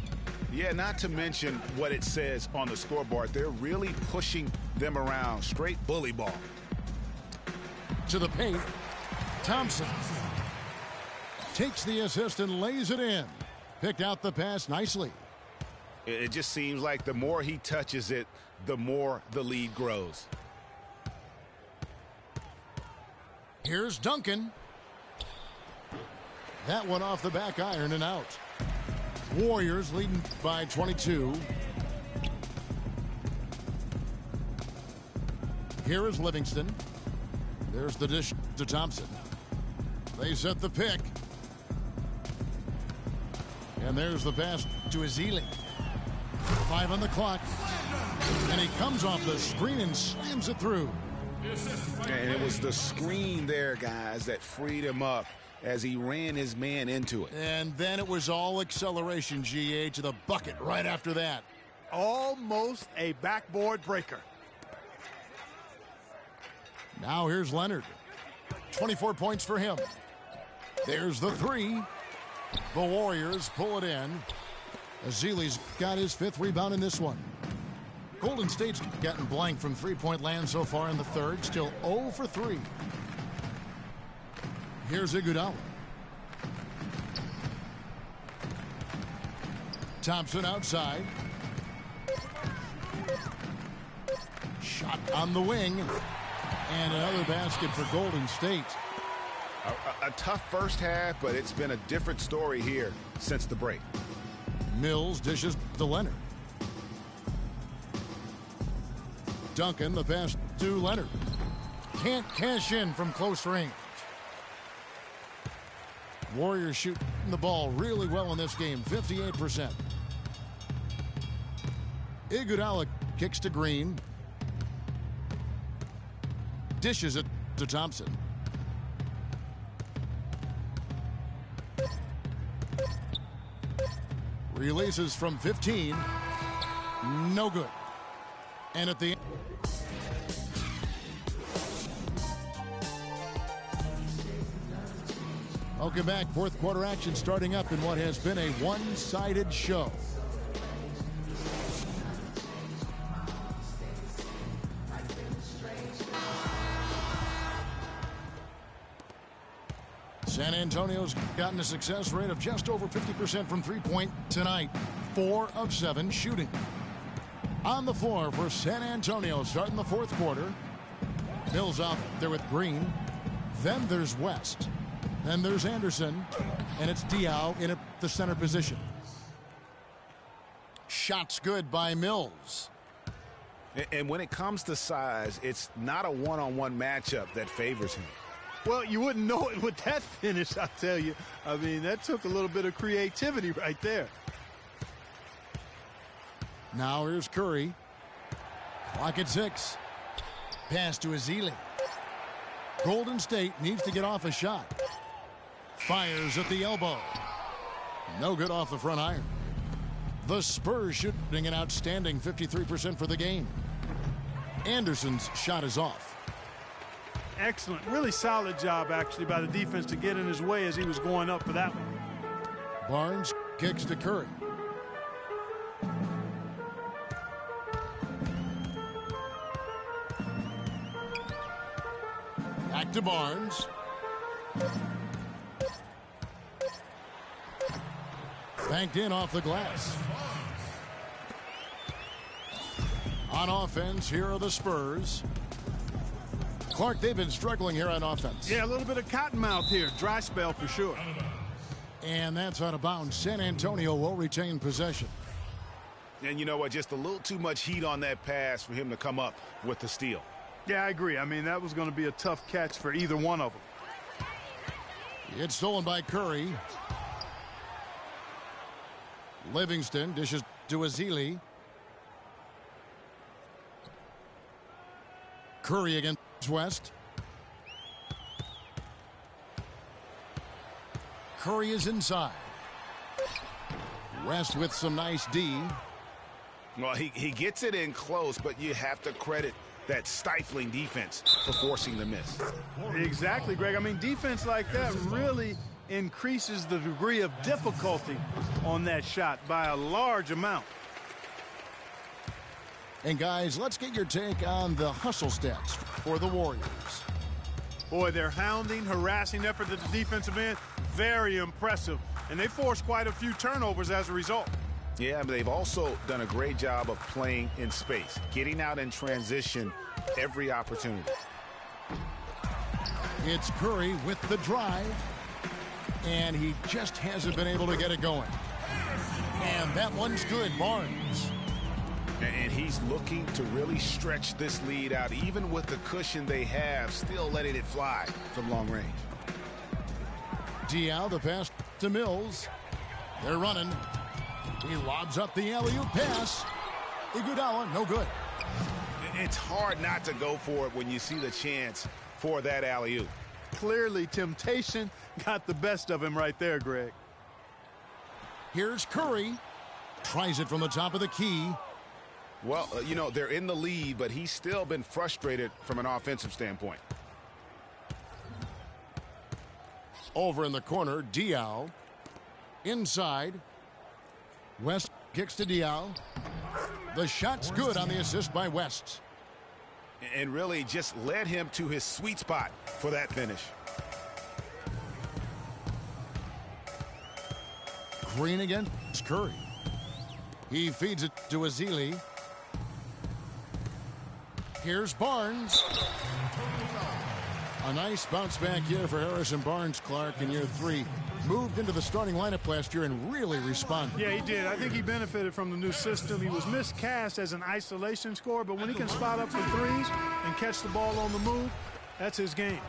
Yeah, not to mention what it says on the scoreboard. They're really pushing them around. Straight bully ball. To the paint. Thompson. Takes the assist and lays it in. Picked out the pass nicely. It just seems like the more he touches it, the more the lead grows. Here's Duncan. That one off the back iron and out. Warriors leading by 22. Here is Livingston. There's the dish to Thompson. They set the pick. And there's the pass to Ezeli. 5 on the clock. And he comes off the screen and slams it through. And it was the screen there, guys, that freed him up as he ran his man into it. And then it was all acceleration, GA, to the bucket right after that. Almost a backboard breaker. Now here's Leonard. 24 points for him. There's the three. The Warriors pull it in. Ezeli's got his 5th rebound in this one. Golden State's gotten blank from three-point land so far in the third. Still 0 for 3. Here's Iguodala. Thompson outside. Shot on the wing. And another basket for Golden State. A tough first half, but it's been a different story here since the break. Mills dishes to Leonard. Duncan, the pass to Leonard. Can't cash in from close range. Warriors shooting the ball really well in this game, 58%. Iguodala kicks to Green. Dishes it to Thompson. Releases from 15. No good. And at the end. Welcome back. 4th quarter action starting up in what has been a one-sided show. San Antonio's gotten a success rate of just over 50% from three-point tonight. 4 of 7 shooting. On the floor for San Antonio starting the 4th quarter. Mills out there with Green. Then there's West. Then there's Anderson. And it's Diaw in the center position. Shots good by Mills. And when it comes to size, it's not a one-on-one matchup that favors him. Well, you wouldn't know it with that finish, I tell you. I mean, that took a little bit of creativity right there. Now here's Curry. Clock at 6. Pass to Ezeli. Golden State needs to get off a shot. Fires at the elbow. No good off the front iron. The Spurs shooting an outstanding 53% for the game. Anderson's shot is off. Excellent. Really solid job, actually, by the defense to get in his way as he was going up for that one. Barnes kicks to Curry. Back to Barnes. Banked in off the glass. On offense, here are the Spurs. Clark, they've been struggling here on offense. Yeah, a little bit of cottonmouth here. Dry spell for sure. And that's out of bounds. San Antonio will retain possession. And you know what? Just a little too much heat on that pass for him to come up with the steal. Yeah, I agree. I mean, that was going to be a tough catch for either one of them. It's stolen by Curry. Livingston dishes to Ezeli. Curry against West. Curry is inside. West with some nice D. Well, he gets it in close, but you have to credit that stifling defense for forcing the miss. Exactly, Greg. I mean, defense like that really increases the degree of difficulty on that shot by a large amount. And guys, let's get your take on the hustle stats for the Warriors. Boy, their hounding, harassing effort at the defensive end, very impressive. And they forced quite a few turnovers as a result. Yeah, but they've also done a great job of playing in space, getting out in transition every opportunity. It's Curry with the drive, and he just hasn't been able to get it going. And that one's good, Barnes. And he's looking to really stretch this lead out, even with the cushion they have, still letting it fly from long range. Diaw, the pass to Mills. They're running. He lobs up the alley-oop pass. Iguodala, no good. It's hard not to go for it when you see the chance for that alley-oop. Clearly, temptation got the best of him right there, Greg. Here's Curry. Tries it from the top of the key. Well, you know, they're in the lead, but he's still been frustrated from an offensive standpoint. Over in the corner, Diaw. Inside. West kicks to Diaw. The shot's good on the assist by West. And really just led him to his sweet spot for that finish. Green against Curry. He feeds it to Ezeli. Here's Barnes. A nice bounce back here for Harrison Barnes, Clark, in year 3. Moved into the starting lineup last year and really responded. Yeah, he did. I think he benefited from the new system. He was miscast as an isolation scorer, but when he can spot up for threes and catch the ball on the move, that's his game.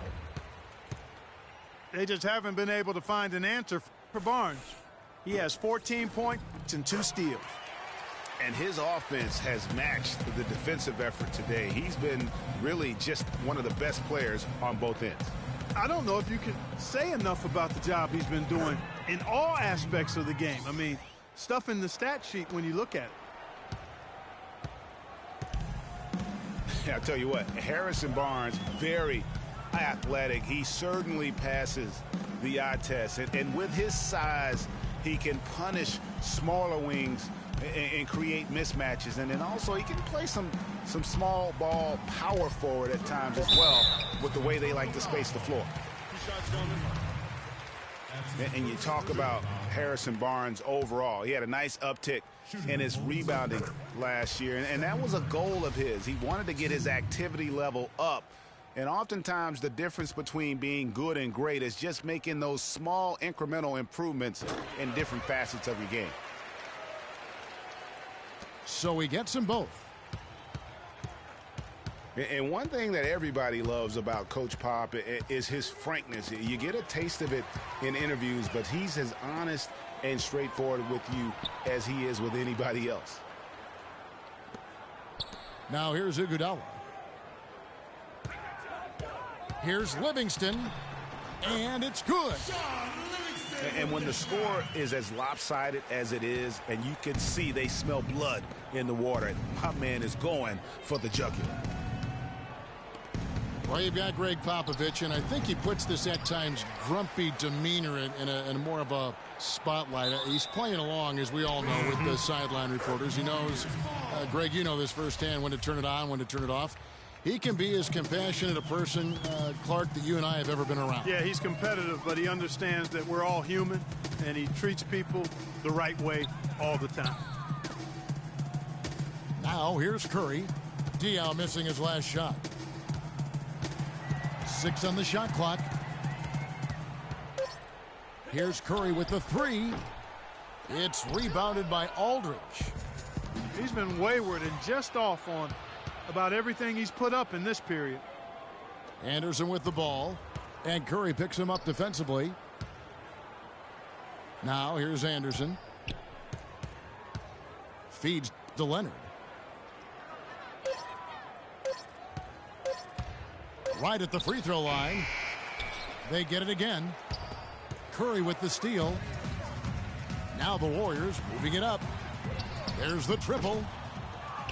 They just haven't been able to find an answer for Barnes. He has 14 points and 2 steals. And his offense has matched the defensive effort today. He's been really just one of the best players on both ends. I don't know if you can say enough about the job he's been doing in all aspects of the game. I mean, stuff in the stat sheet when you look at it. I'll tell you what, Harrison Barnes, very athletic. He certainly passes the eye test. And with his size, he can punish smaller wings and create mismatches. And then also he can play some small ball power forward at times as well with the way they like to space the floor. And you talk about Harrison Barnes overall. He had a nice uptick in his rebounding last year. And that was a goal of his. He wanted to get his activity level up. And oftentimes the difference between being good and great is just making those small incremental improvements in different facets of your game. So he gets them both. And one thing that everybody loves about Coach Pop is his frankness. You get a taste of it in interviews, but he's as honest and straightforward with you as he is with anybody else. Now here's Iguodala. Here's Livingston, and it's good. And when the score is as lopsided as it is, and you can see they smell blood in the water, my man is going for the jugular. Well, you've got Greg Popovich, and I think he puts this at times grumpy demeanor in a more of a spotlight. He's playing along, as we all know, with the sideline reporters. He knows, Greg, you know this firsthand, when to turn it on, when to turn it off. He can be as compassionate a person, Clark, that you and I have ever been around. Yeah, he's competitive, but he understands that we're all human, and he treats people the right way all the time. Now, here's Curry. Diaw missing his last shot. 6 on the shot clock. Here's Curry with the 3. It's rebounded by Aldridge. He's been wayward and just off on about everything he's put up in this period. Anderson with the ball, and Curry picks him up defensively. Now here's Anderson. Feeds to Leonard. Right at the free throw line. They get it again. Curry with the steal. Now the Warriors moving it up. There's the triple.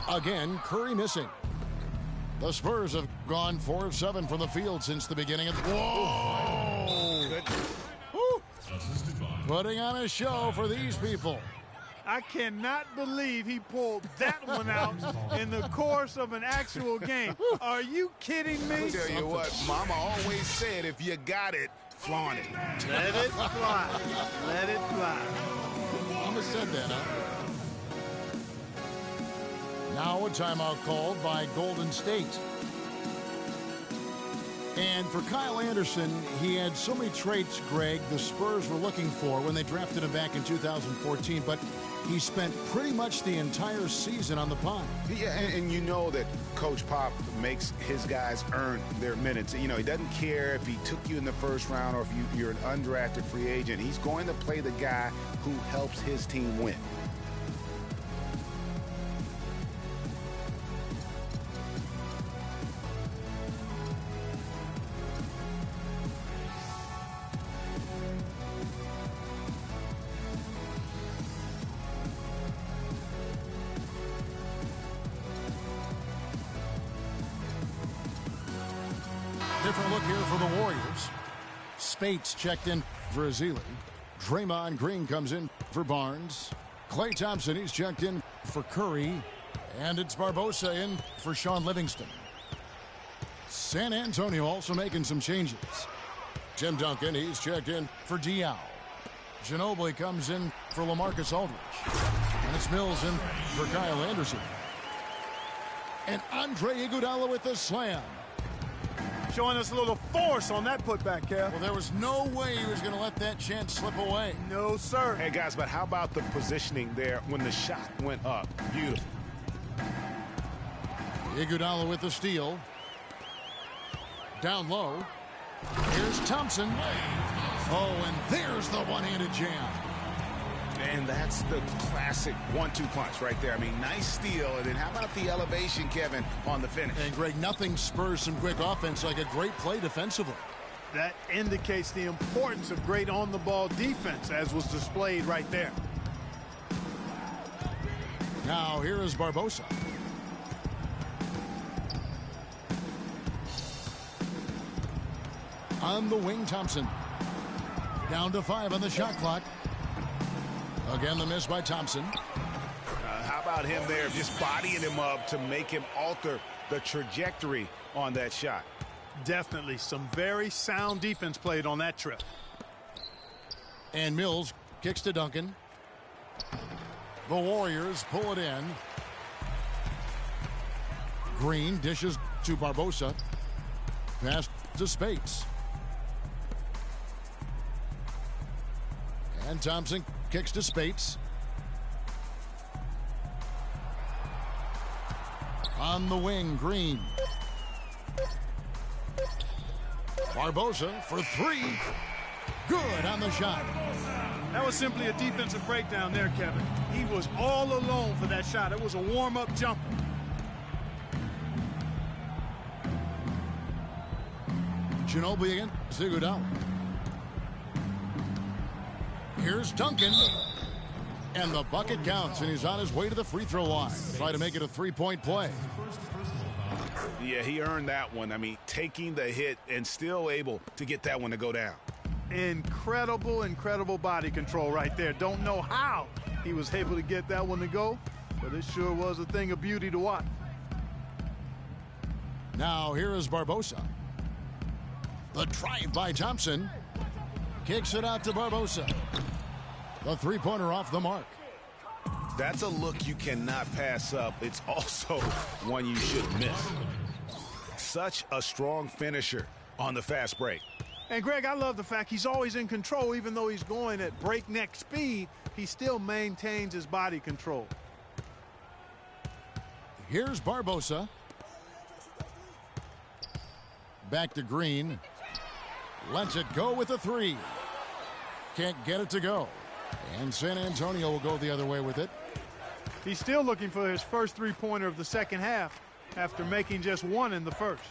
Again, Curry missing. The Spurs have gone 4 of 7 from the field since the beginning of the... Whoa! Woo. Putting on a show for these people. I cannot believe he pulled that one out in the course of an actual game. Are you kidding me? I'll tell you what, Mama always said, if you got it, flaunt it. Let it fly. Let it fly. Almost said that, huh? Now a timeout called by Golden State. And for Kyle Anderson, he had so many traits, Greg, the Spurs were looking for when they drafted him back in 2014, but he spent pretty much the entire season on the pine. Yeah, and you know that Coach Pop makes his guys earn their minutes. You know, he doesn't care if he took you in the first round or if you're an undrafted free agent. He's going to play the guy who helps his team win. Different look here for the Warriors. Spates checked in for Azili. Draymond Green comes in for Barnes. Klay Thompson, he's checked in for Curry. And it's Barbosa in for Sean Livingston. San Antonio also making some changes. Tim Duncan, he's checked in for Diaw. Ginobili comes in for LaMarcus Aldridge. And it's Mills in for Kyle Anderson. And Andre Iguodala with the slam. Showing us a little force on that putback, Kev. Well, there was no way he was going to let that chance slip away. No, sir. Hey, guys, but how about the positioning there when the shot went up? Beautiful. Iguodala with the steal. Down low. Here's Thompson. Oh, and there's the one-handed jam. And that's the classic 1-2 punch right there. I mean, nice steal. And then how about the elevation, Kevin, on the finish? And, Greg, nothing spurs some quick offense like a great play defensively. That indicates the importance of great on-the-ball defense, as was displayed right there. Now, here is Barbosa. On the wing, Thompson. Down to 5 on the shot clock. Again, the miss by Thompson. How about him there just bodying him up to make him alter the trajectory on that shot? Definitely some very sound defense played on that trip. And Mills kicks to Duncan. The Warriors pull it in. Green dishes to Barbosa. Pass to Spates. And Thompson kicks to Spates. On the wing, Green. Barbosa for 3. Good on the shot. That was simply a defensive breakdown there, Kevin. He was all alone for that shot. It was a warm-up jumper. Ginobili again. Iguodala. Here's Duncan. And the bucket counts, and he's on his way to the free throw line. Try to make it a 3-point play. Yeah, he earned that one. I mean, taking the hit and still able to get that one to go down. Incredible, incredible body control right there. Don't know how he was able to get that one to go, but it sure was a thing of beauty to watch. Now here is Barbosa. The drive by Thompson. Kicks it out to Barbosa. The three-pointer off the mark. That's a look you cannot pass up. It's also one you should miss. Such a strong finisher on the fast break. And, Greg, I love the fact he's always in control. Even though he's going at breakneck speed, he still maintains his body control. Here's Barbosa. Back to Green. Lets it go with a 3. Can't get it to go. And San Antonio will go the other way with it. He's still looking for his first three-pointer of the second half after making just one in the first.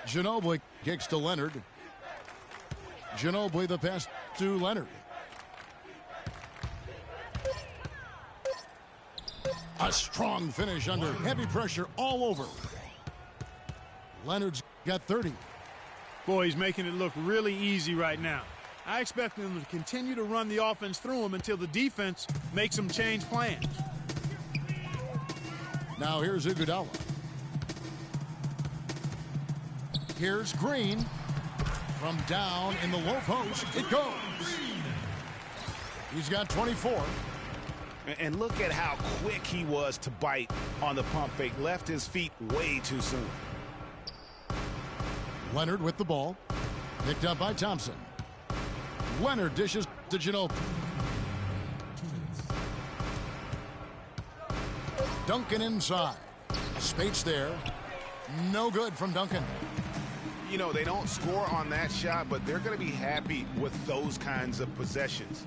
Ginobili kicks to Leonard. Ginobili the pass to Leonard. A strong finish under heavy pressure all over. Leonard's got 30. Boy, he's making it look really easy right now. I expect them to continue to run the offense through him until the defense makes them change plans. Now here's Iguodala. Here's Green. From down in the low post, it goes. He's got 24. And look at how quick he was to bite on the pump fake. Left his feet way too soon. Leonard with the ball. Picked up by Thompson. Leonard dishes to Ginobili. Duncan inside. Spates there. No good from Duncan. You know, they don't score on that shot, but they're going to be happy with those kinds of possessions.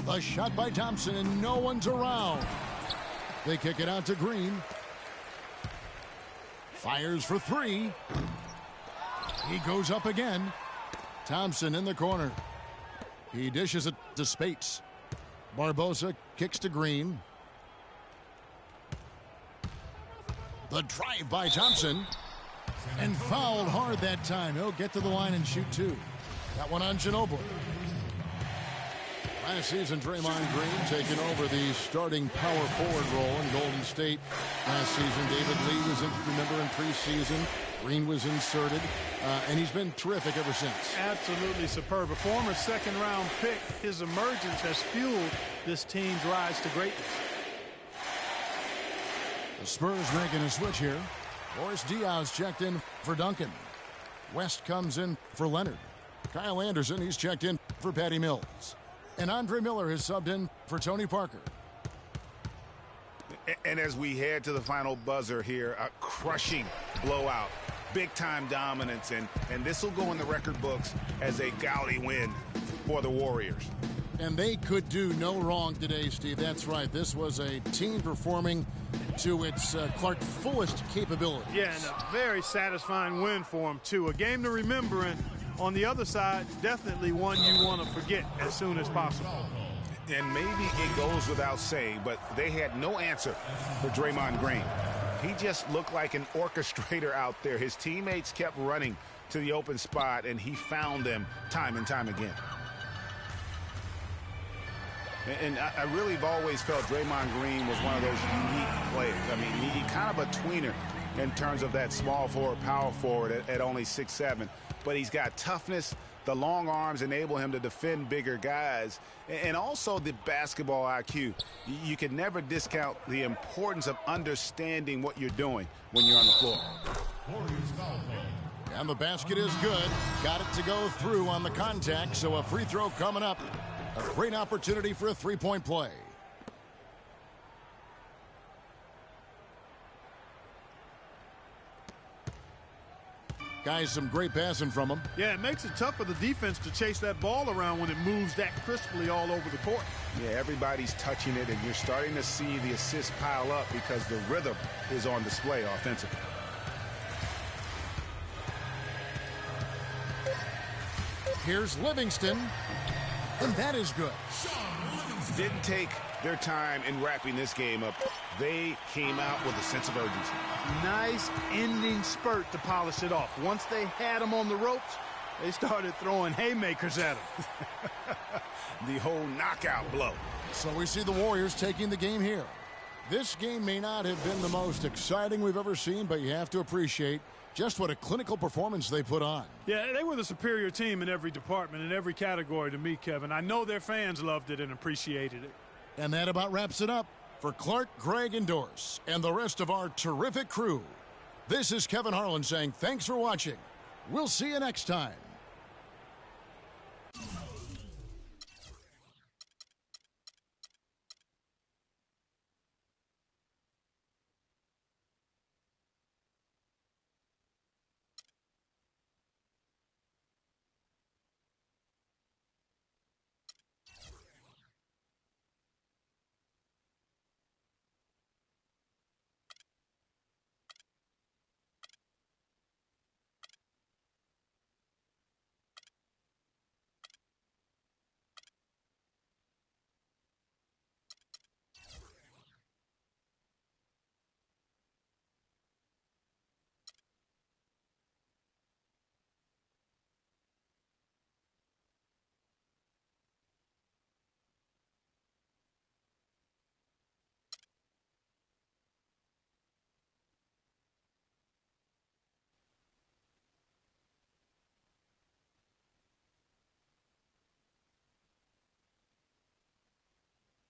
A shot by Thompson, and no one's around. They kick it out to Green. Fires for three. He goes up again. Thompson in the corner. He dishes it to Spates. Barbosa kicks to Green. The drive by Thompson. And fouled hard that time. He'll get to the line and shoot two. That one on Ginobili. Last season, Draymond Green taking over the starting power forward role in Golden State. Last season, David Lee was in, remember, in preseason. Green was inserted, and he's been terrific ever since. Absolutely superb. A former second-round pick, his emergence has fueled this team's rise to greatness. The Spurs making a switch here. Boris Diaz checked in for Duncan. West comes in for Leonard. Kyle Anderson, he's checked in for Patty Mills. And Andre Miller has subbed in for Tony Parker. And as we head to the final buzzer here, a crushing blowout. Big-time dominance, and this will go in the record books as a gaudy win for the Warriors. And they could do no wrong today, Steve. That's right. This was a team performing to its Clark fullest capability. Yeah, and a very satisfying win for them, too. A game to remember, and on the other side, definitely one you want to forget as soon as possible. And maybe it goes without saying, but they had no answer for Draymond Green. He just looked like an orchestrator out there. His teammates kept running to the open spot, and he found them time and time again. And I really have always felt Draymond Green was one of those unique players. I mean, he kind of a tweener in terms of that small forward, power forward at only 6'7". But he's got toughness. The long arms enable him to defend bigger guys. And also the basketball IQ. You can never discount the importance of understanding what you're doing when you're on the floor. And the basket is good. Got it to go through on the contact, so a free throw coming up. A great opportunity for a three-point play. Guys, some great passing from him. Yeah, it makes it tough for the defense to chase that ball around when it moves that crisply all over the court. Yeah, everybody's touching it, and you're starting to see the assists pile up because the rhythm is on display offensively. Here's Livingston, and that is good. Didn't take their time in wrapping this game up. They came out with a sense of urgency. Nice ending spurt to polish it off. Once they had him on the ropes, they started throwing haymakers at him. The whole knockout blow. So we see the Warriors taking the game here. This game may not have been the most exciting we've ever seen, but you have to appreciate just what a clinical performance they put on. Yeah, they were the superior team in every department, in every category to me, Kevin. I know their fans loved it and appreciated it. And that about wraps it up for Clark, Greg, and Doris, and the rest of our terrific crew. This is Kevin Harlan saying thanks for watching. We'll see you next time.